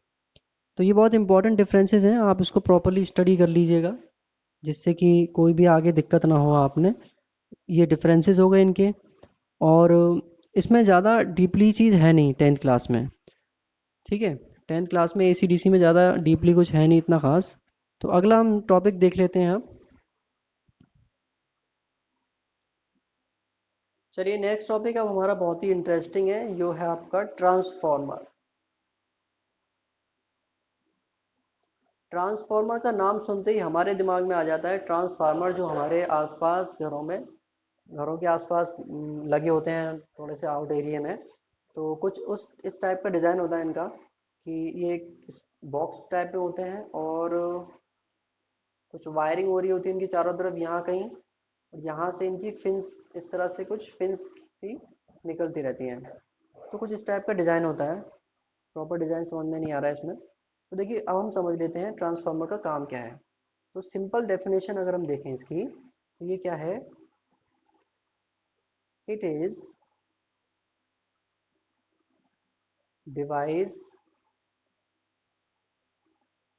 तो ये बहुत इंपॉर्टेंट डिफरेंसेस हैं, आप इसको प्रॉपरली स्टडी कर लीजिएगा, जिससे कि कोई भी आगे दिक्कत ना हो आपने। ये डिफरेंसेस हो गए इनके, और इसमें ज़्यादा डीपली चीज़ है नहीं 10th क्लास में, ठीक है। 10th क्लास में एसीडीसी में ज़्यादा डीपली कुछ है नहीं इतना ख़ास। तो अगला हम टॉपिक देख लेते हैं अब। चलिए नेक्स्ट टॉपिक अब हमारा बहुत ही इंटरेस्टिंग है, जो है आपका ट्रांसफॉर्मर। ट्रांसफार्मर का नाम सुनते ही हमारे दिमाग में आ जाता है ट्रांसफार्मर, जो हमारे आसपास घरों में, घरों के आसपास लगे होते हैं थोड़े से आउट एरिया में। तो कुछ उस इस टाइप का डिज़ाइन होता है इनका, कि ये एक बॉक्स टाइप में होते हैं, और कुछ वायरिंग हो रही होती है इनकी चारों तरफ, यहाँ कहीं, और यहाँ से इनकी फिन्स, इस तरह से कुछ फिन्स सी निकलती रहती हैं। तो कुछ इस टाइप का डिज़ाइन होता है, प्रॉपर डिज़ाइन समझ में नहीं आ रहा है इसमें। तो देखिए अब हम समझ लेते हैं ट्रांसफार्मर का काम क्या है। तो सिंपल डेफिनेशन अगर हम देखें इसकी, तो ये क्या है, it is device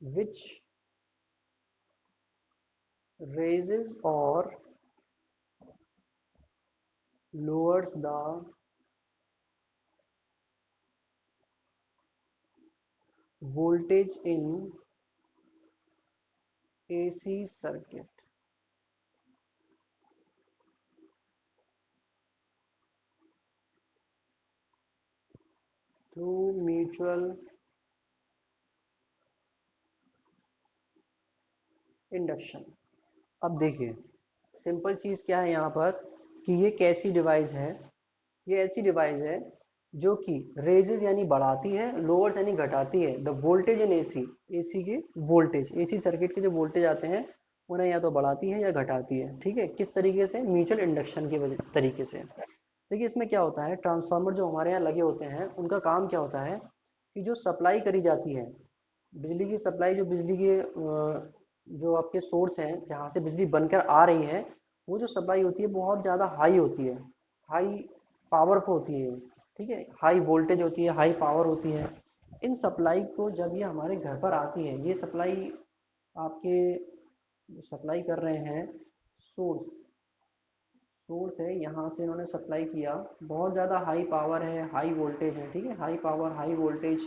which raises or lowers the voltage in AC circuit through mutual induction. अब देखिए सिंपल चीज़ क्या है यहाँ पर, कि ये कैसी डिवाइस है, ये ऐसी डिवाइस है जो कि रेजेस यानी बढ़ाती है, लोअर्स यानी घटाती है the voltage in AC, AC के वोल्टेज, एसी सर्किट के जो वोल्टेज आते हैं उन्हें या तो बढ़ाती है या घटाती है। ठीक है, किस तरीके से? म्यूचुअल इंडक्शन के वजह तरीके से। देखिए इसमें क्या होता है, ट्रांसफार्मर जो हमारे यहाँ लगे होते हैं उनका काम क्या होता है कि जो सप्लाई करी जाती है, बिजली की सप्लाई, जो बिजली के जो आपके सोर्स हैं जहाँ से बिजली बनकर आ रही है, वो जो सप्लाई होती है बहुत ज़्यादा हाई होती है, हाई पावरफुल होती है। ठीक है, हाई वोल्टेज होती है, हाई पावर होती है। इन सप्लाई को जब ये हमारे घर पर आती है, ये सप्लाई आपके सप्लाई कर रहे हैं सोर्स, सोर्स है यहाँ से इन्होंने सप्लाई किया, बहुत ज़्यादा हाई पावर है, हाई वोल्टेज है। ठीक है, हाई पावर हाई वोल्टेज।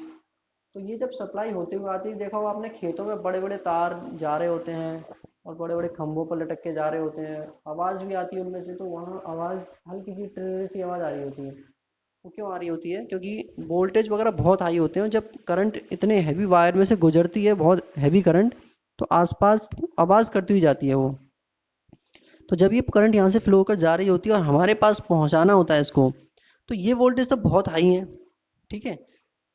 तो ये जब सप्लाई होते हुए आती है, देखा होगा आपने खेतों में बड़े बड़े तार जा रहे होते हैं और बड़े बड़े खंभों पर लटक के जा रहे होते हैं, आवाज़ भी आती है उनमें से, तो वहाँ आवाज़ हल्की सी टिर सी आवाज़ आ रही होती है। वो क्यों आ रही होती है? क्योंकि वोल्टेज वगैरह बहुत हाई होते हैं, जब करंट इतने हैवी वायर में से गुजरती है, बहुत हैवी करंट, तो आसपास आवाज़ करती हुई जाती है वो। तो जब ये करंट यहाँ से फ्लो होकर जा रही होती है और हमारे पास पहुँचाना होता है इसको, तो ये वोल्टेज तो बहुत हाई है। ठीक है,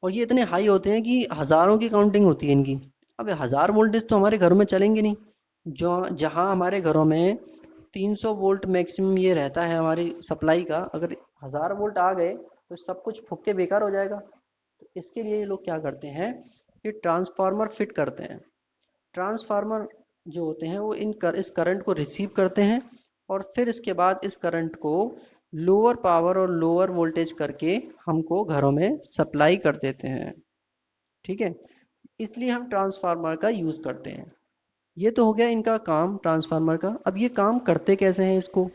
और ये इतने हाई होते हैं कि हज़ारों की काउंटिंग होती है इनकी। अब 1000 वोल्टेज तो हमारे घरों में चलेंगे नहीं। जो जहाँ हमारे घरों में 300 वोल्ट मैक्सिमम ये रहता है हमारी सप्लाई का, अगर 1000 वोल्ट आ गए तो सब कुछ फूक के बेकार हो जाएगा। तो इसके लिए ये लोग क्या करते हैं कि ट्रांसफार्मर फिट करते हैं। ट्रांसफार्मर जो होते हैं वो इस करंट को रिसीव करते हैं और फिर इसके बाद इस करंट को लोअर पावर और लोअर वोल्टेज करके हमको घरों में सप्लाई कर देते हैं। ठीक है, इसलिए हम ट्रांसफार्मर का यूज़ करते हैं। ये तो हो गया इनका काम ट्रांसफार्मर का। अब ये काम करते कैसे हैं इसको?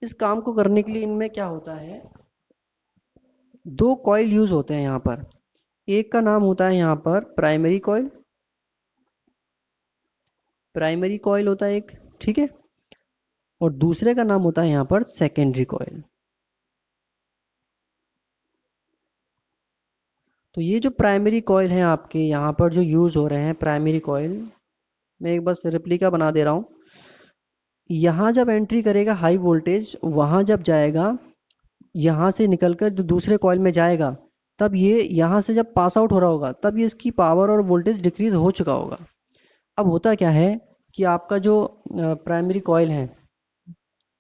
इस काम को करने के लिए इनमें क्या होता है, दो कॉइल यूज़ होते हैं यहाँ पर। एक का नाम होता है यहाँ पर प्राइमरी कॉइल, प्राइमरी कॉइल होता है एक। ठीक है, और दूसरे का नाम होता है यहाँ पर सेकेंडरी कॉइल। तो ये जो प्राइमरी कॉइल हैं आपके यहाँ पर जो यूज़ हो रहे हैं प्राइमरी कॉइल, मैं एक बस रिप्लिका बना दे रहा हूँ। यहाँ जब एंट्री करेगा हाई वोल्टेज, वहाँ जब जाएगा, यहाँ से निकलकर जो दूसरे कॉइल में जाएगा, तब ये यहाँ से जब पास आउट हो रहा होगा तब ये इसकी पावर और वोल्टेज डिक्रीज हो चुका होगा। अब होता क्या है कि आपका जो प्राइमरी कॉइल है,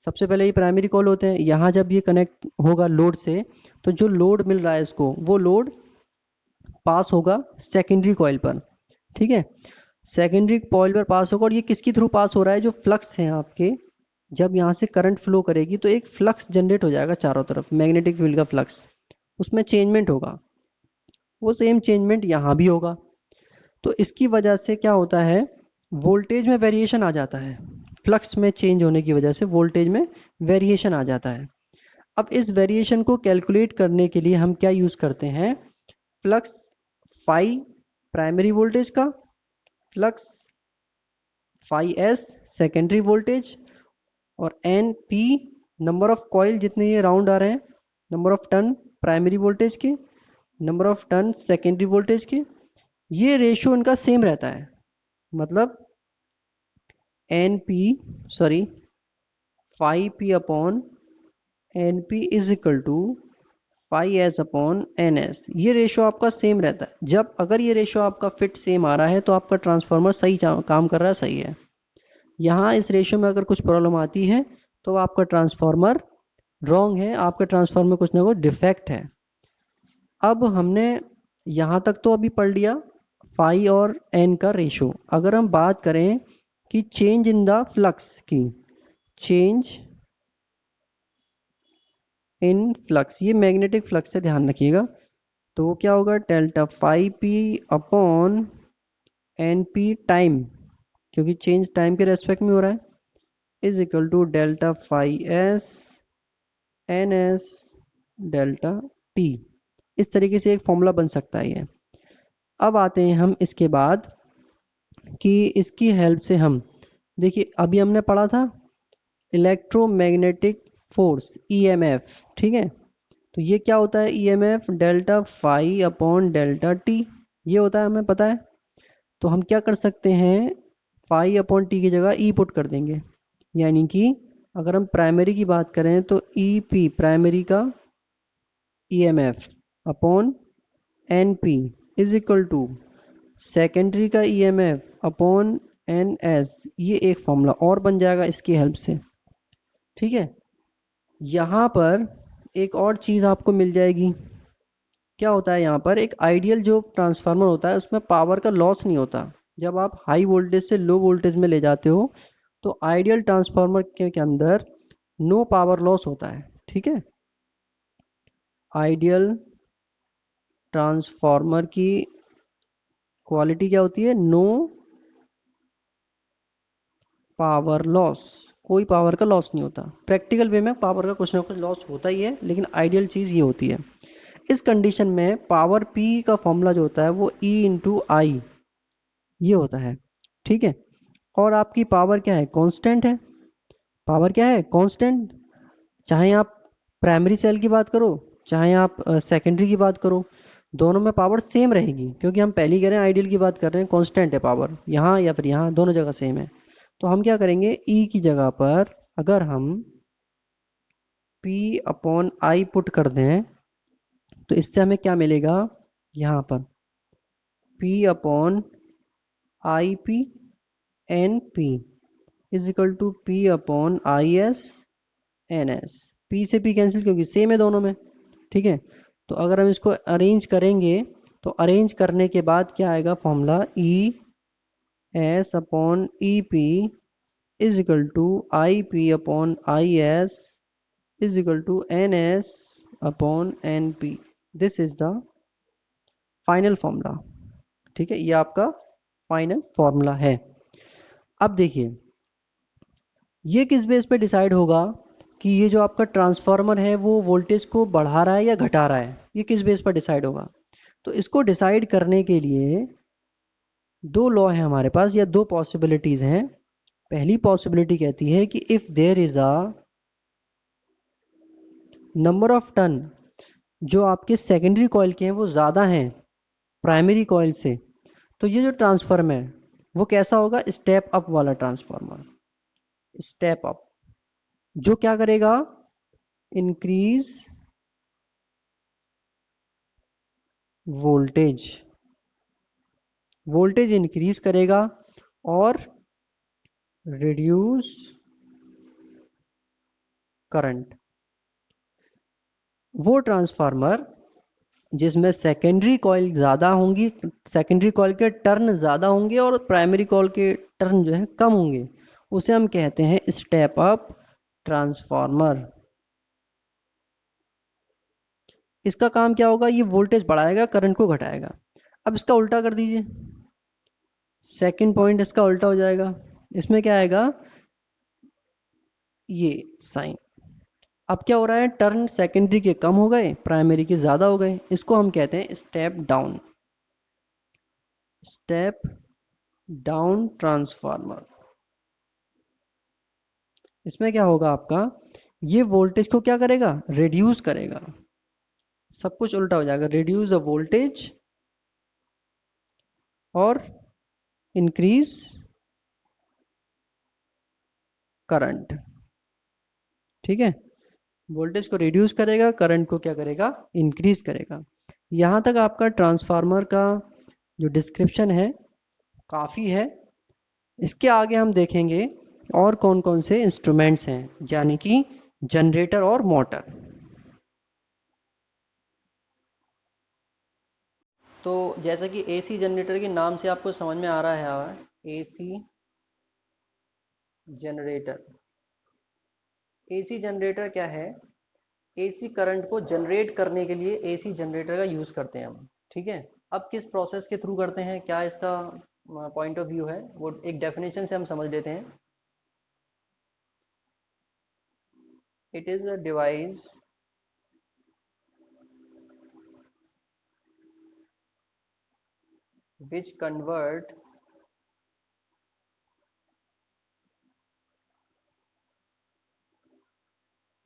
सबसे पहले ये प्राइमरी कॉइल होते हैं, यहाँ जब ये कनेक्ट होगा लोड से, तो जो लोड मिल रहा है इसको, वो लोड पास होगा सेकेंडरी कॉइल पर। ठीक है, सेकेंडरी कॉइल पर पास होगा और ये किसके थ्रू पास हो रहा है? जो फ्लक्स हैं आपके, जब यहाँ से करंट फ्लो करेगी तो एक फ्लक्स जनरेट हो जाएगा चारों तरफ, मैग्नेटिक फील्ड का फ्लक्स, उसमें चेंजमेंट होगा। वो सेम चेंजमेंट यहाँ भी होगा। तो इसकी वजह से क्या होता है, वोल्टेज में वेरिएशन आ जाता है। फ्लक्स में चेंज होने की वजह से वोल्टेज में वेरिएशन आ जाता है। अब इस वेरिएशन को कैलकुलेट करने के लिए हम क्या यूज़ करते हैं? फ्लक्स फाई प्राइमरी वोल्टेज का, flux phi S secondary voltage, और N P number of coil जितने ये राउंड आ रहे हैं, number of turn primary voltage के, number of turn secondary voltage के, ये रेशियो इनका सेम रहता है। मतलब N P sorry phi P upon N P is equal to phi S upon N S. ये रेशियो आपका सेम रहता है। जब अगर ये रेशियो आपका फिट सेम आ रहा है तो आपका ट्रांसफार्मर सही काम कर रहा है, सही है। यहाँ इस रेशियो में अगर कुछ प्रॉब्लम आती है तो आपका ट्रांसफार्मर रॉन्ग है, आपके ट्रांसफार्मर में कुछ ना कुछ डिफेक्ट है। अब हमने यहाँ तक तो अभी पढ़ लिया फाई और एन का रेशो। अगर हम बात करें कि चेंज इन द फ्लक्स की, चेंज इन फ्लक्स, ये मैग्नेटिक फ्लक्स से ध्यान रखिएगा। तो क्या होगा, delta phi P upon N p time, क्योंकि चेंज टाइम के रेस्पेक्ट में हो रहा है, is equal to delta phi s n s delta t. इस तरीके से एक फॉर्मूला बन सकता है ये। अब आते हैं हम इसके बाद कि इसकी हेल्प से हम, देखिए अभी हमने पढ़ा था इलेक्ट्रोमैग्नेटिक फोर्स ईएमएफ। ठीक है, तो ये क्या होता है EMF? Delta phi upon delta t, ये होता है, हमें पता है। तो हम क्या कर सकते हैं, फाई अपॉन टी की जगह ई पुट कर देंगे। यानी कि अगर हम प्राइमरी की बात करें तो ई पी प्राइमरी का EMF upon N P is equal to secondary का ईएमएफ अपॉन एन एस, ये एक फॉर्मूला और बन जाएगा इसकी हेल्प से। ठीक है, यहाँ पर एक और चीज़ आपको मिल जाएगी। क्या होता है यहाँ पर, एक आइडियल जो ट्रांसफार्मर होता है उसमें पावर का लॉस नहीं होता। जब आप हाई वोल्टेज से लो वोल्टेज में ले जाते हो तो आइडियल ट्रांसफार्मर के अंदर नो पावर लॉस होता है। ठीक है, आइडियल ट्रांसफार्मर की क्वालिटी क्या होती है, नो पावर लॉस, कोई पावर का लॉस नहीं होता। प्रैक्टिकल वे में पावर का कुछ ना कुछ लॉस होता ही है, लेकिन आइडियल चीज़ ये होती है। इस कंडीशन में पावर P का फॉर्मूला जो होता है वो E इंटू आई ये होता है। ठीक है, और आपकी पावर क्या है, कांस्टेंट है। पावर क्या है, कांस्टेंट। चाहे आप प्राइमरी सेल की बात करो, चाहे आप सेकेंडरी की बात करो, दोनों में पावर सेम रहेगी, क्योंकि हम पहले कह रहे हैं आइडियल की बात कर रहे हैं, कांस्टेंट है पावर, यहाँ या फिर यहाँ दोनों जगह सेम है। तो हम क्या करेंगे, E की जगह पर अगर हम P अपॉन आई पुट कर दें तो इससे हमें क्या मिलेगा, यहाँ पर P upon I p n P is equal to P upon I s n s. P से P कैंसिल, क्योंकि सेम है दोनों में। ठीक है, तो अगर हम इसको अरेंज करेंगे तो अरेंज करने के बाद क्या आएगा formula, e s upon e p is equal to I p upon I s is equal to n s upon N p. This is the final formula. ठीक है, ये आपका फाइनल फॉर्मूला है। अब देखिए, ये किस बेस पे डिसाइड होगा कि ये जो आपका ट्रांसफार्मर है वो वोल्टेज को बढ़ा रहा है या घटा रहा है, ये किस बेस पर डिसाइड होगा। तो इसको डिसाइड करने के लिए दो लॉ है हमारे पास, या दो पॉसिबिलिटीज हैं। पहली पॉसिबिलिटी कहती है कि if there is a number of turn, जो आपके सेकेंडरी कॉइल के हैं वो ज़्यादा हैं प्राइमरी कॉइल से, तो ये जो ट्रांसफार्मर है वो कैसा होगा, स्टेप अप वाला ट्रांसफार्मर। स्टेप अप जो क्या करेगा, इंक्रीज वोल्टेज, वोल्टेज इंक्रीज करेगा और रिड्यूस करंट। वो ट्रांसफार्मर जिसमें सेकेंडरी कॉइल ज़्यादा होंगी, सेकेंडरी कॉइल के टर्न ज़्यादा होंगे और प्राइमरी कॉइल के टर्न जो है कम होंगे, उसे हम कहते हैं स्टेप अप ट्रांसफार्मर। इसका काम क्या होगा, ये वोल्टेज बढ़ाएगा करंट को घटाएगा। अब इसका उल्टा कर दीजिए, सेकंड पॉइंट इसका उल्टा हो जाएगा। इसमें क्या आएगा, ये साइन। अब क्या हो रहा है, टर्न सेकेंडरी के कम हो गए, प्राइमरी के ज़्यादा हो गए, इसको हम कहते हैं step down, step down transformer. इसमें क्या होगा आपका, ये वोल्टेज को क्या करेगा, रिड्यूस करेगा। सब कुछ उल्टा हो जाएगा, रिड्यूस द वोल्टेज और इंक्रीज करंट। ठीक है, वोल्टेज को रिड्यूस करेगा, करंट को क्या करेगा, इंक्रीज करेगा। यहाँ तक आपका ट्रांसफार्मर का जो डिस्क्रिप्शन है काफ़ी है। इसके आगे हम देखेंगे और कौन कौन से इंस्ट्रूमेंट्स हैं, यानी कि जनरेटर और मोटर। तो जैसा कि एसी जनरेटर के नाम से आपको समझ में आ रहा है, एसी जनरेटर, एसी जनरेटर क्या है, एसी करंट को जनरेट करने के लिए एसी जनरेटर का यूज़ करते हैं हम। ठीक है, अब किस प्रोसेस के थ्रू करते हैं, क्या इसका पॉइंट ऑफ व्यू है, वो एक डेफिनेशन से हम समझ लेते हैं। It is a device which convert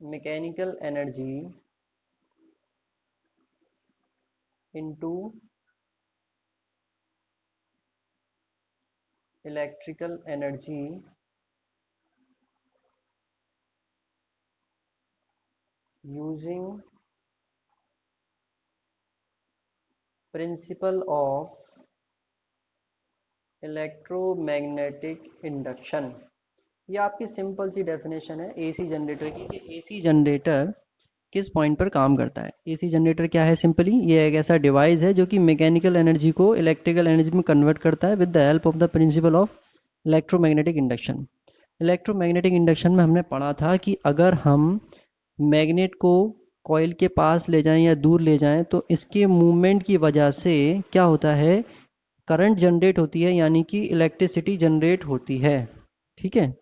mechanical energy into electrical energy using principle of electromagnetic induction, ये आपकी सिंपल सी डेफिनेशन है एसी जनरेटर की कि एसी जनरेटर किस पॉइंट पर काम करता है। एसी जनरेटर क्या है? सिंपली ये एक ऐसा डिवाइस है जो कि मैकेनिकल एनर्जी को इलेक्ट्रिकल एनर्जी में कन्वर्ट करता है with the help of the principle of electromagnetic induction. Electromagnetic induction में हमने पढ़ा था कि अगर हम मैग्नेट को कॉइल के पास ले जाएं या दूर ले जाएं तो इसके मूवमेंट की वजह से क्या होता है, करंट जनरेट होती है, यानी कि इलेक्ट्रिसिटी जनरेट होती है। ठीक है,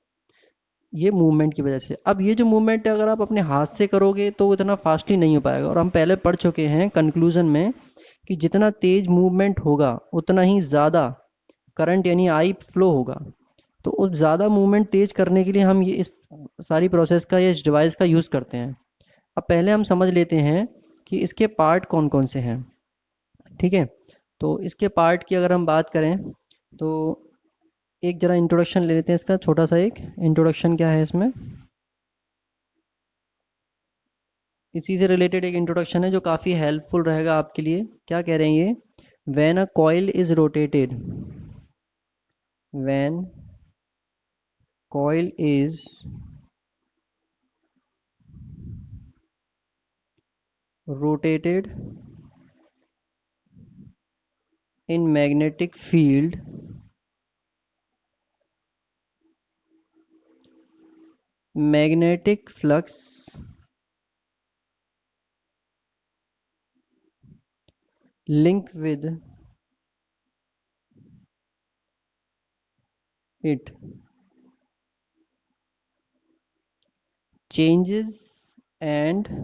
ये मूवमेंट की वजह से। अब ये जो मूवमेंट है अगर आप अपने हाथ से करोगे तो वो इतना फास्टली नहीं हो पाएगा, और हम पहले पढ़ चुके हैं कंक्लूजन में कि जितना तेज मूवमेंट होगा उतना ही ज़्यादा करंट यानी आई फ्लो होगा। तो उस ज़्यादा मूवमेंट तेज करने के लिए हम ये इस सारी प्रोसेस का या इस डिवाइस का यूज़ करते हैं। अब पहले हम समझ लेते हैं कि इसके पार्ट कौन कौन से हैं। ठीक है, तो इसके पार्ट की अगर हम बात करें तो एक जरा इंट्रोडक्शन ले लेते हैं इसका, छोटा सा एक इंट्रोडक्शन क्या है इसमें, इसी से रिलेटेड एक इंट्रोडक्शन है जो काफ़ी हेल्पफुल रहेगा आपके लिए। क्या कह रहे हैं ये? When a coil is rotated, when coil is rotated in magnetic field, magnetic flux linked with it changes, and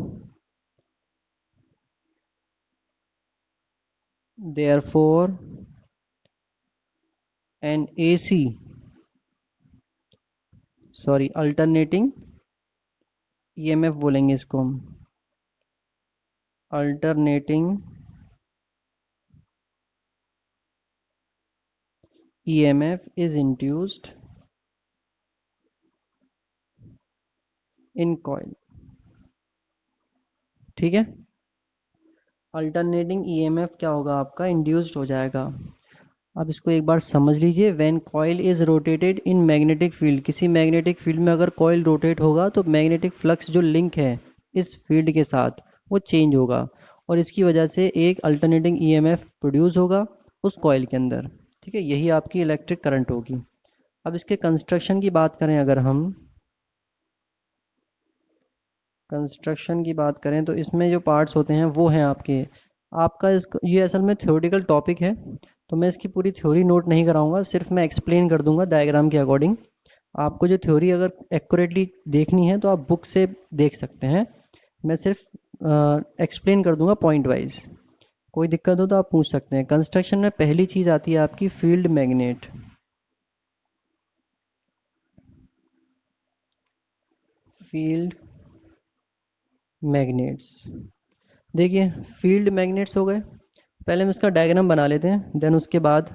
therefore an AC, sorry alternating EMF बोलेंगे इसको हम, alternating EMF is induced in coil. ठीक है, alternating EMF क्या होगा आपका? Induced हो जाएगा। अब इसको एक बार समझ लीजिए, when coil is rotated in magnetic field, किसी मैग्नेटिक फील्ड में अगर कॉइल रोटेट होगा तो मैग्नेटिक फ्लक्स जो लिंक है इस फील्ड के साथ वो चेंज होगा, और इसकी वजह से एक अल्टरनेटिंग ईएमएफ प्रोड्यूस होगा उस कॉइल के अंदर। ठीक है, यही आपकी इलेक्ट्रिक करंट होगी। अब इसके कंस्ट्रक्शन की बात करें, अगर हम कंस्ट्रक्शन की बात करें तो इसमें जो पार्ट्स होते हैं वो हैं आपका ये असल में थ्योरेटिकल टॉपिक है, तो मैं इसकी पूरी थ्योरी नोट नहीं कराऊंगा, सिर्फ मैं एक्सप्लेन कर दूंगा डायग्राम के अकॉर्डिंग। आपको जो थ्योरी अगर एक्यूरेटली देखनी है तो आप बुक से देख सकते हैं, मैं सिर्फ एक्सप्लेन कर दूंगा पॉइंट वाइज। कोई दिक्कत हो तो आप पूछ सकते हैं। कंस्ट्रक्शन में पहली चीज़ आती है आपकी फील्ड मैग्नेट। फील्ड मैग्नेट्स, देखिए फील्ड मैग्नेट्स हो गए। पहले हम इसका डायग्राम बना लेते हैं, देन उसके बाद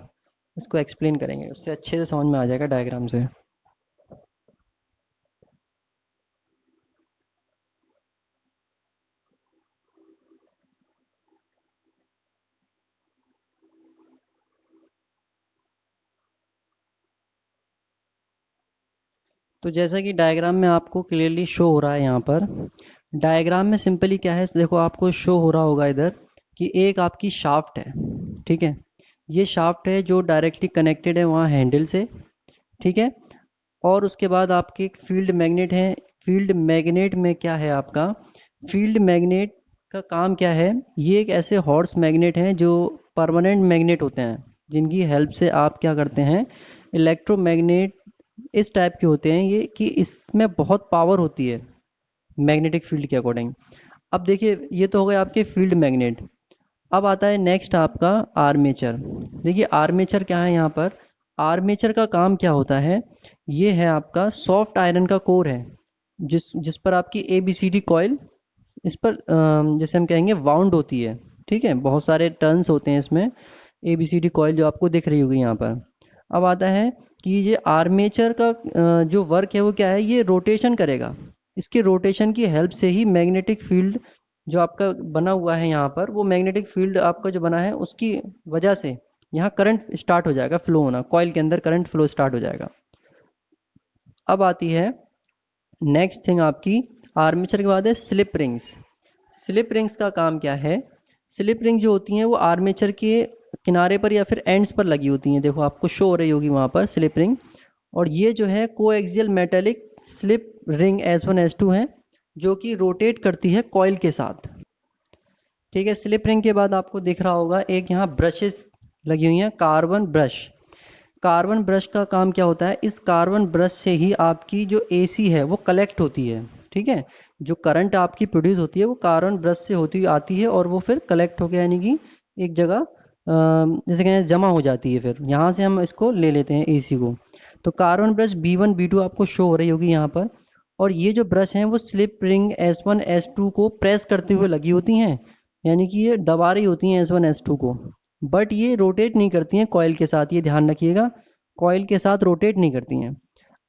इसको एक्सप्लेन करेंगे, उससे अच्छे से समझ में आ जाएगा डायग्राम से। तो जैसा कि डायग्राम में आपको क्लियरली शो हो रहा है यहाँ पर, डायग्राम में सिंपली क्या है, देखो आपको शो हो रहा होगा इधर कि एक आपकी शाफ्ट है। ठीक है, ये शाफ्ट है जो डायरेक्टली कनेक्टेड है वहाँ हैंडल से। ठीक है, और उसके बाद आपके एक फील्ड मैग्नेट है। फील्ड मैग्नेट में क्या है आपका, फील्ड मैग्नेट का काम क्या है, ये एक ऐसे हॉर्स मैग्नेट हैं जो परमानेंट मैग्नेट होते हैं, जिनकी हेल्प से आप क्या करते हैं, इलेक्ट्रोमैग्नेट इस टाइप के होते हैं ये कि इसमें बहुत पावर होती है मैग्नेटिक फील्ड के अकॉर्डिंग। अब देखिए ये तो हो गए आपके फील्ड मैग्नेट। अब आता है नेक्स्ट आपका आर्मेचर। देखिए आर्मेचर क्या है यहाँ पर, आर्मेचर का काम क्या होता है, ये है आपका सॉफ्ट आयरन का कोर है, जिस जिस पर आपकी ABCD कॉइल इस पर जैसे हम कहेंगे वाउंड होती है। ठीक है, बहुत सारे टर्न्स होते हैं इसमें, ABCD कॉइल जो आपको दिख रही होगी यहाँ पर। अब आता है कि ये आर्मेचर का जो वर्क है वो क्या है, ये रोटेशन करेगा। इसके रोटेशन की हेल्प से ही मैग्नेटिक फील्ड जो आपका बना हुआ है यहाँ पर, वो मैग्नेटिक फील्ड आपका जो बना है उसकी वजह से यहाँ करंट स्टार्ट हो जाएगा फ्लो होना, कॉइल के अंदर करंट फ्लो स्टार्ट हो जाएगा। अब आती है नेक्स्ट थिंग आपकी आर्मेचर के बाद है स्लिप रिंग्स। स्लिप रिंग्स का काम क्या है? स्लिप रिंग जो होती हैं वो आर्मेचर के किनारे पर या फिर एंड्स पर लगी होती हैं। देखो आपको शो हो रही होगी वहाँ पर स्लिप रिंग। और ये जो है coaxial metallic slip ring S1 S2 है, जो कि रोटेट करती है कॉइल के साथ। ठीक है, स्लिप रिंग के बाद आपको दिख रहा होगा एक यहाँ ब्रशेस लगी हुई हैं, कार्बन ब्रश। कार्बन ब्रश का काम क्या होता है? इस कार्बन ब्रश से ही आपकी जो AC है वो कलेक्ट होती है। ठीक है, जो करंट आपकी प्रोड्यूस होती है वो कार्बन ब्रश से होती हुई आती है और वो फिर कलेक्ट होकर यानी कि एक जगह जैसे कहें जमा हो जाती है। फिर यहाँ से हम इसको ले लेते हैं AC को। तो कार्बन ब्रश B1 B2 आपको शो हो रही होगी यहाँ पर। और ये जो ब्रश हैं वो स्लिप रिंग S1 S2 को प्रेस करते हुए लगी होती हैं, यानी कि ये दबा रही होती हैं S1 S2 को। बट ये रोटेट नहीं करती हैं कॉइल के साथ, ये ध्यान रखिएगा, कॉइल के साथ रोटेट नहीं करती हैं।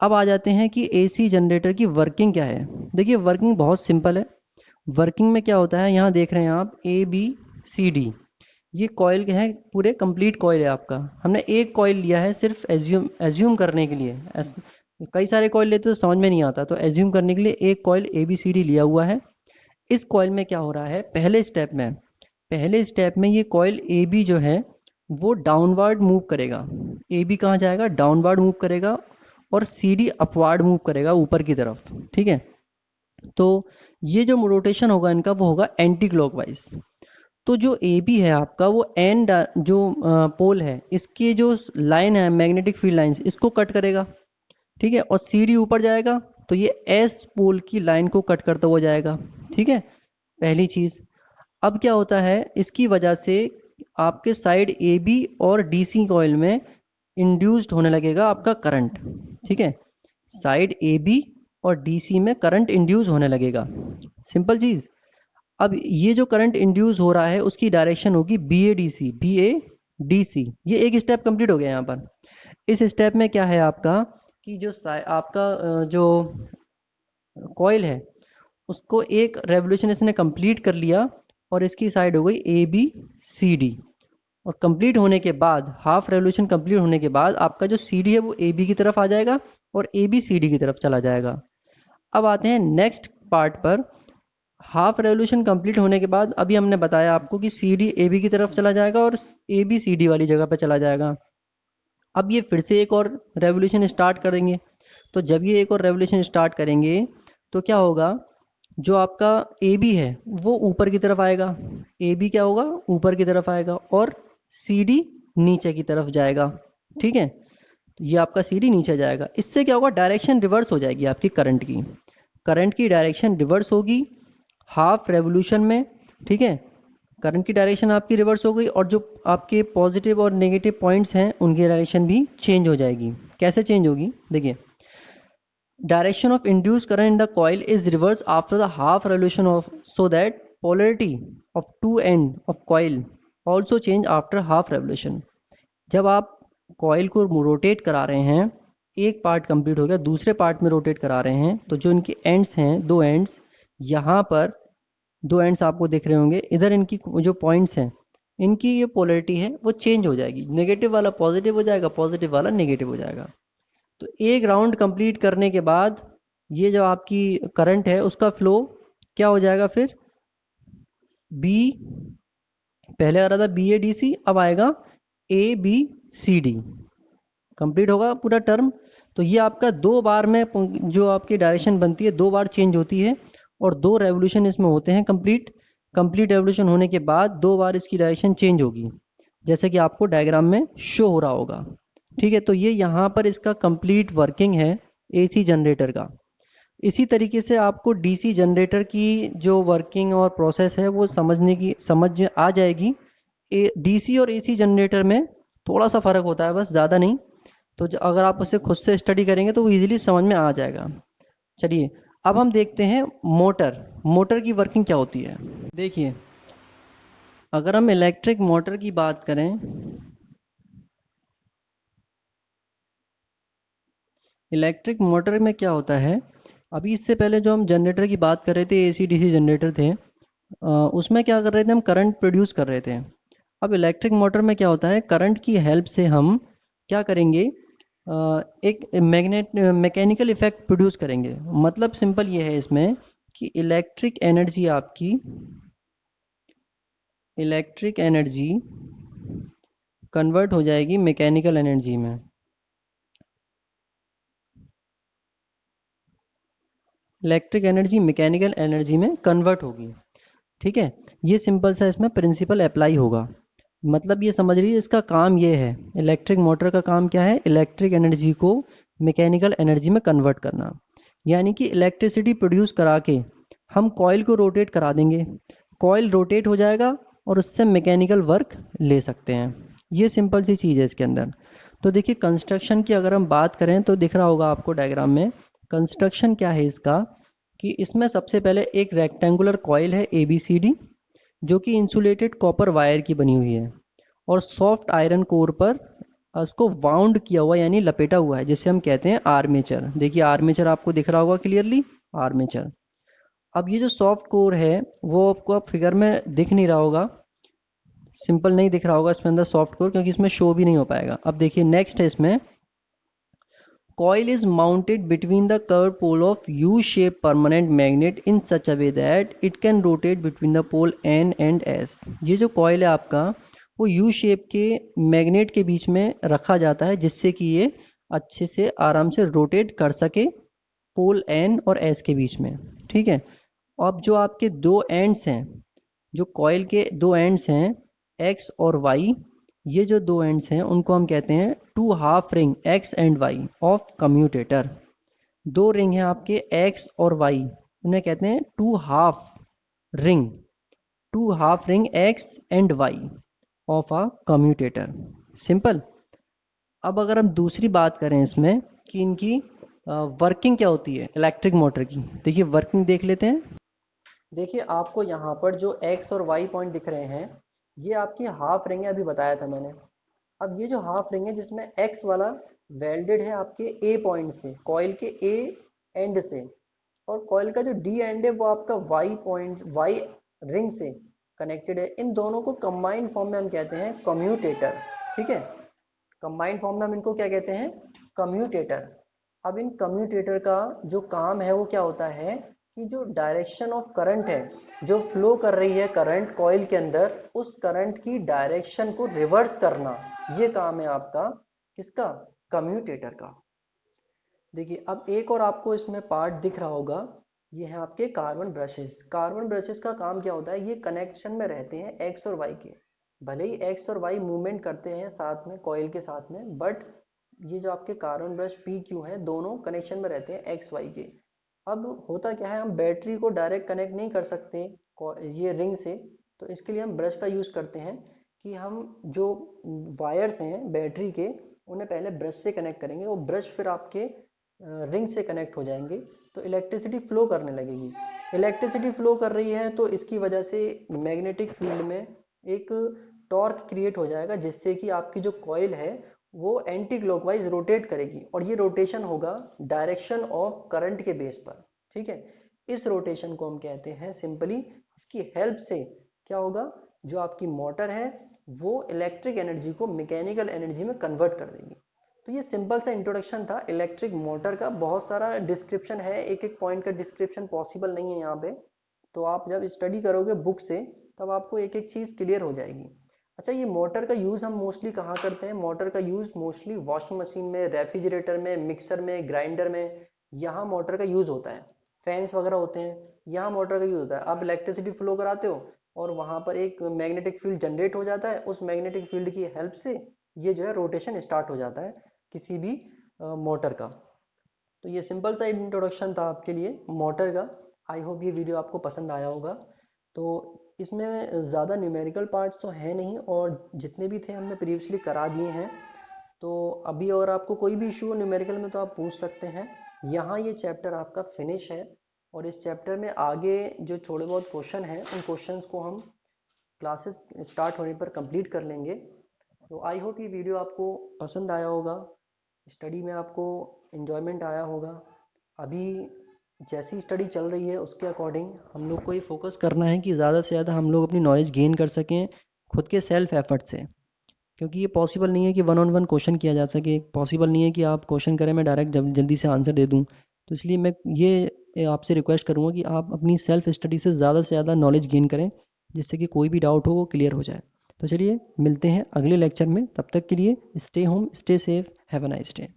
अब आ जाते हैं कि AC जनरेटर की वर्किंग क्या है। देखिए वर्किंग बहुत सिंपल है। वर्किंग में क्या होता है, यहाँ देख रहे हैं आप ABCD, ये कॉइल के हैं, पूरे कंप्लीट कॉइल है आपका। हमने एक कॉइल लिया है सिर्फ एज्यूम करने के लिए। कई सारे कॉइल लेते तो समझ में नहीं आता, तो एज्यूम करने के लिए एक कॉइल ABCD लिया हुआ है। इस कॉइल में क्या हो रहा है, पहले स्टेप में ये कॉइल AB जो है वो डाउनवर्ड मूव करेगा। AB कहाँ जाएगा? डाउनवर्ड मूव करेगा। और CD अपवर्ड मूव करेगा ऊपर की तरफ। ठीक है, तो ये जो रोटेशन होगा इनका वो होगा एंटी क्लॉकवाइज। तो जो AB है आपका वो एन जो पोल है इसके जो लाइन है मैग्नेटिक फील्ड लाइन इसको कट करेगा। ठीक है, और CD ऊपर जाएगा तो ये S पोल की लाइन को कट करता हुआ जाएगा। ठीक है, पहली चीज। अब क्या होता है, इसकी वजह से आपके साइड AB और DC कॉइल में इंड्यूस्ड होने लगेगा आपका करंट। ठीक है, साइड AB और DC में करंट इंड्यूस होने लगेगा, सिंपल चीज। अब ये जो करंट इंड्यूस हो रहा है उसकी डायरेक्शन होगी BADC। ये एक स्टेप कंप्लीट हो गया यहाँ पर। इस स्टेप में क्या है आपका कि जो आपका जो कॉइल है उसको एक रेवोल्यूशन इसने कंप्लीट कर लिया और इसकी साइड हो गई ABCD। और कंप्लीट होने के बाद, हाफ रेवोल्यूशन कंप्लीट होने के बाद आपका जो CD है वो AB की तरफ आ जाएगा और AB CD की तरफ चला जाएगा। अब आते हैं नेक्स्ट पार्ट पर। हाफ रेवोल्यूशन कंप्लीट होने के बाद अभी हमने बताया आपको कि CD AB की तरफ चला जाएगा और AB CD वाली जगह पर चला जाएगा। अब ये फिर से एक और रेवोल्यूशन स्टार्ट करेंगे। तो जब ये एक और रेवोल्यूशन स्टार्ट करेंगे तो क्या होगा, जो आपका AB है वो ऊपर की तरफ आएगा। AB क्या होगा, ऊपर की तरफ आएगा और CD नीचे की तरफ जाएगा। ठीक है, तो ये आपका CD नीचे जाएगा। इससे क्या होगा, डायरेक्शन रिवर्स हो जाएगी आपकी करंट की डायरेक्शन रिवर्स होगी हाफ रेवोल्यूशन में। ठीक है, करंट की डायरेक्शन आपकी रिवर्स हो गई और जो आपके पॉजिटिव और नेगेटिव पॉइंट्स हैं उनकी डायरेक्शन भी चेंज हो जाएगी। कैसे चेंज होगी, देखिए, direction of induced current in the coil is reversed after the half revolution of, so that polarity of two end of coil also change after half revolution। जब आप कॉइल को rotate करा रहे हैं, एक पार्ट कंप्लीट हो गया, दूसरे पार्ट में रोटेट करा रहे हैं, तो जो इनके एंड्स हैं, दो एंड्स, यहाँ पर दो एंड्स आपको दिख रहे होंगे, इधर इनकी जो पॉइंट्स हैं इनकी ये पोलरिटी है वो चेंज हो जाएगी। नेगेटिव वाला पॉजिटिव हो जाएगा, पॉजिटिव वाला नेगेटिव हो जाएगा। तो एक राउंड कंप्लीट करने के बाद ये जो आपकी करंट है उसका फ्लो क्या हो जाएगा, फिर B पहले आ रहा था BADC, अब आएगा ABCD। कंप्लीट होगा पूरा टर्म। तो ये आपका दो बार में जो आपकी डायरेक्शन बनती है दो बार चेंज होती है और दो रेवोल्यूशन इसमें होते हैं कंप्लीट रेवोल्यूशन होने के बाद दो बार इसकी डायरेक्शन चेंज होगी, जैसे कि आपको डायग्राम में शो हो रहा होगा। ठीक है, तो ये यहाँ पर इसका कंप्लीट वर्किंग है AC जनरेटर का। इसी तरीके से आपको DC जनरेटर की जो वर्किंग और प्रोसेस है वो समझ में आ जाएगी। DC और AC जनरेटर में थोड़ा सा फ़र्क होता है, बस ज़्यादा नहीं। तो अगर आप उसे खुद से स्टडी करेंगे तो वो इजीली समझ में आ जाएगा। चलिए अब हम देखते हैं मोटर की वर्किंग क्या होती है। देखिए, अगर हम इलेक्ट्रिक मोटर की बात करें, इलेक्ट्रिक मोटर में क्या होता है, अभी इससे पहले जो हम जनरेटर की बात कर रहे थे, AC DC जनरेटर थे, उसमें क्या कर रहे थे, हम करंट प्रोड्यूस कर रहे थे। अब इलेक्ट्रिक मोटर में क्या होता है, करंट की हेल्प से हम क्या करेंगे, एक मैकेनिकल इफेक्ट प्रोड्यूस करेंगे। मतलब सिंपल ये है इसमें कि इलेक्ट्रिक एनर्जी कन्वर्ट हो जाएगी मैकेनिकल एनर्जी में। इलेक्ट्रिक एनर्जी मैकेनिकल एनर्जी में कन्वर्ट होगी। ठीक है, ये सिंपल सा इसमें प्रिंसिपल अप्लाई होगा। मतलब ये समझ रही है, इसका काम ये है, इलेक्ट्रिक मोटर का काम क्या है, इलेक्ट्रिक एनर्जी को मैकेनिकल एनर्जी में कन्वर्ट करना। यानी कि इलेक्ट्रिसिटी प्रोड्यूस करा के हम कॉइल को रोटेट करा देंगे, कॉइल रोटेट हो जाएगा और उससे मैकेनिकल वर्क ले सकते हैं। ये सिंपल सी चीज़ है इसके अंदर। तो देखिए कंस्ट्रक्शन की अगर हम बात करें तो दिख रहा होगा आपको डायग्राम में, कंस्ट्रक्शन क्या है इसका, कि इसमें सबसे पहले एक रेक्टेंगुलर कॉइल है ABCD, जो कि इंसुलेटेड कॉपर वायर की बनी हुई है और सॉफ्ट आयरन कोर पर उसको वाउंड किया हुआ यानी लपेटा हुआ है, जिसे हम कहते हैं आर्मेचर। देखिए आर्मेचर आपको दिख रहा होगा क्लियरली, आर्मेचर। अब ये जो सॉफ्ट कोर है वो आपको अब फिगर में दिख नहीं रहा होगा, सिंपल नहीं दिख रहा होगा इसमें अंदर सॉफ्ट कोर, क्योंकि इसमें शो भी नहीं हो पाएगा। अब देखिए नेक्स्ट है इसमें, coil is mounted between the curved pole of U-shaped permanent magnet in such a way that it can rotate between the pole N and S। ये जो coil है आपका वो U शेप के मैग्नेट के बीच में रखा जाता है, जिससे कि ये अच्छे से आराम से रोटेट कर सके पोल N और S के बीच में। ठीक है, अब जो आपके दो एंड्स हैं, जो कॉइल के दो एंड्स हैं X और Y, ये जो दो एंड्स हैं उनको हम कहते हैं two half ring X and Y of commutator. दो रिंग हैं आपके X और Y, उन्हें कहते हैं ring two half ring X and Y of a commutator. Simple. अब अगर हम दूसरी बात करें इसमें कि इनकी वर्किंग क्या होती है इलेक्ट्रिक मोटर की, देखिए वर्किंग देख लेते हैं। देखिए आपको यहाँ पर जो X और Y पॉइंट दिख रहे हैं, ये आपकी हाफ रिंग है, अभी बताया था मैंने। अब ये जो हाफ रिंग है जिसमें X वाला वेल्डेड है आपके A पॉइंट से, कॉइल के A एंड से, और कॉइल का जो D एंड है वो आपका Y रिंग से कनेक्टेड है। इन दोनों को कंबाइंड फॉर्म में हम कहते हैं कम्यूटेटर। ठीक है, कंबाइंड फॉर्म में हम इनको क्या कहते हैं, कम्यूटेटर। अब इन कम्यूटेटर का जो काम है वो क्या होता है कि जो डायरेक्शन ऑफ करंट है, जो फ्लो कर रही है करंट कॉइल के अंदर, उस करंट की डायरेक्शन को रिवर्स करना, ये काम है आपका किसका, कम्यूटेटर का। देखिए अब एक और आपको इसमें पार्ट दिख रहा होगा, ये है आपके कार्बन ब्रशेस। कार्बन ब्रशेस का काम क्या होता है, ये कनेक्शन में रहते हैं एक्स और वाई के। भले ही एक्स और वाई मूवमेंट करते हैं साथ में कॉइल के साथ में, बट ये जो आपके कार्बन ब्रश पी क्यू हैं दोनों कनेक्शन में रहते हैं एक्स वाई के। अब होता क्या है, हम बैटरी को डायरेक्ट कनेक्ट नहीं कर सकते ये रिंग से, तो इसके लिए हम ब्रश का यूज़ करते हैं कि हम जो वायर्स हैं बैटरी के उन्हें पहले ब्रश से कनेक्ट करेंगे, वो ब्रश फिर आपके रिंग से कनेक्ट हो जाएंगे, तो इलेक्ट्रिसिटी फ्लो करने लगेगी। इलेक्ट्रिसिटी फ्लो कर रही है तो इसकी वजह से मैग्नेटिक फील्ड में एक टॉर्क क्रिएट हो जाएगा, जिससे कि आपकी जो कॉइल है वो एंटी क्लॉकवाइज रोटेट करेगी, और ये रोटेशन होगा डायरेक्शन ऑफ करंट के बेस पर। ठीक है, इस रोटेशन को हम कहते हैं सिंपली, इसकी हेल्प से क्या होगा, जो आपकी मोटर है वो इलेक्ट्रिक एनर्जी को मैकेनिकल एनर्जी में कन्वर्ट कर देगी। तो ये सिंपल सा इंट्रोडक्शन था इलेक्ट्रिक मोटर का। बहुत सारा डिस्क्रिप्शन है, एक एक पॉइंट का डिस्क्रिप्शन पॉसिबल नहीं है यहाँ पे, तो आप जब स्टडी करोगे बुक से तब आपको एक एक चीज़ क्लियर हो जाएगी। अच्छा, ये मोटर का यूज़ हम मोस्टली कहाँ करते हैं, मोटर का यूज़ मोस्टली वॉशिंग मशीन में, रेफ्रिजरेटर में, मिक्सर में, ग्राइंडर में, यहाँ मोटर का यूज़ होता है। फैंस वगैरह होते हैं, यहाँ मोटर का यूज़ होता है। आप इलेक्ट्रिसिटी फ्लो कराते हो और वहाँ पर एक मैग्नेटिक फील्ड जनरेट हो जाता है, उस मैग्नेटिक फील्ड की हेल्प से ये जो है रोटेशन स्टार्ट हो जाता है किसी भी मोटर का। तो ये सिंपल सा इंट्रोडक्शन था आपके लिए मोटर का। आई होप ये वीडियो आपको पसंद आया होगा। तो इसमें ज़्यादा न्यूमेरिकल पार्ट्स तो है नहीं, और जितने भी थे हमने प्रीवियसली करा दिए हैं। तो अभी और आपको कोई भी इशू हो न्यूमेरिकल में तो आप पूछ सकते हैं। यहाँ ये चैप्टर आपका फिनिश है, और इस चैप्टर में आगे जो थोड़े बहुत क्वेश्चन हैं उन क्वेश्चंस को हम क्लासेस स्टार्ट होने पर कंप्लीट कर लेंगे। तो आई होप ये वीडियो आपको पसंद आया होगा, स्टडी में आपको इन्जॉयमेंट आया होगा। अभी जैसी स्टडी चल रही है उसके अकॉर्डिंग हम लोग को ये फोकस करना है कि ज़्यादा से ज़्यादा हम लोग अपनी नॉलेज गेन कर सकें, खुद के सेल्फ एफर्ट से, क्योंकि ये पॉसिबल नहीं है कि वन ऑन वन क्वेश्चन किया जा सके, पॉसिबल नहीं है कि आप क्वेश्चन करें मैं डायरेक्ट जल्दी से आंसर दे दूं। तो इसलिए मैं ये आपसे रिक्वेस्ट करूंगा कि आप अपनी सेल्फ स्टडी से ज़्यादा नॉलेज गेन करें, जिससे कि कोई भी डाउट हो वो क्लियर हो जाए। तो चलिए मिलते हैं अगले लेक्चर में, तब तक के लिए stay home, stay safe, have a nice day.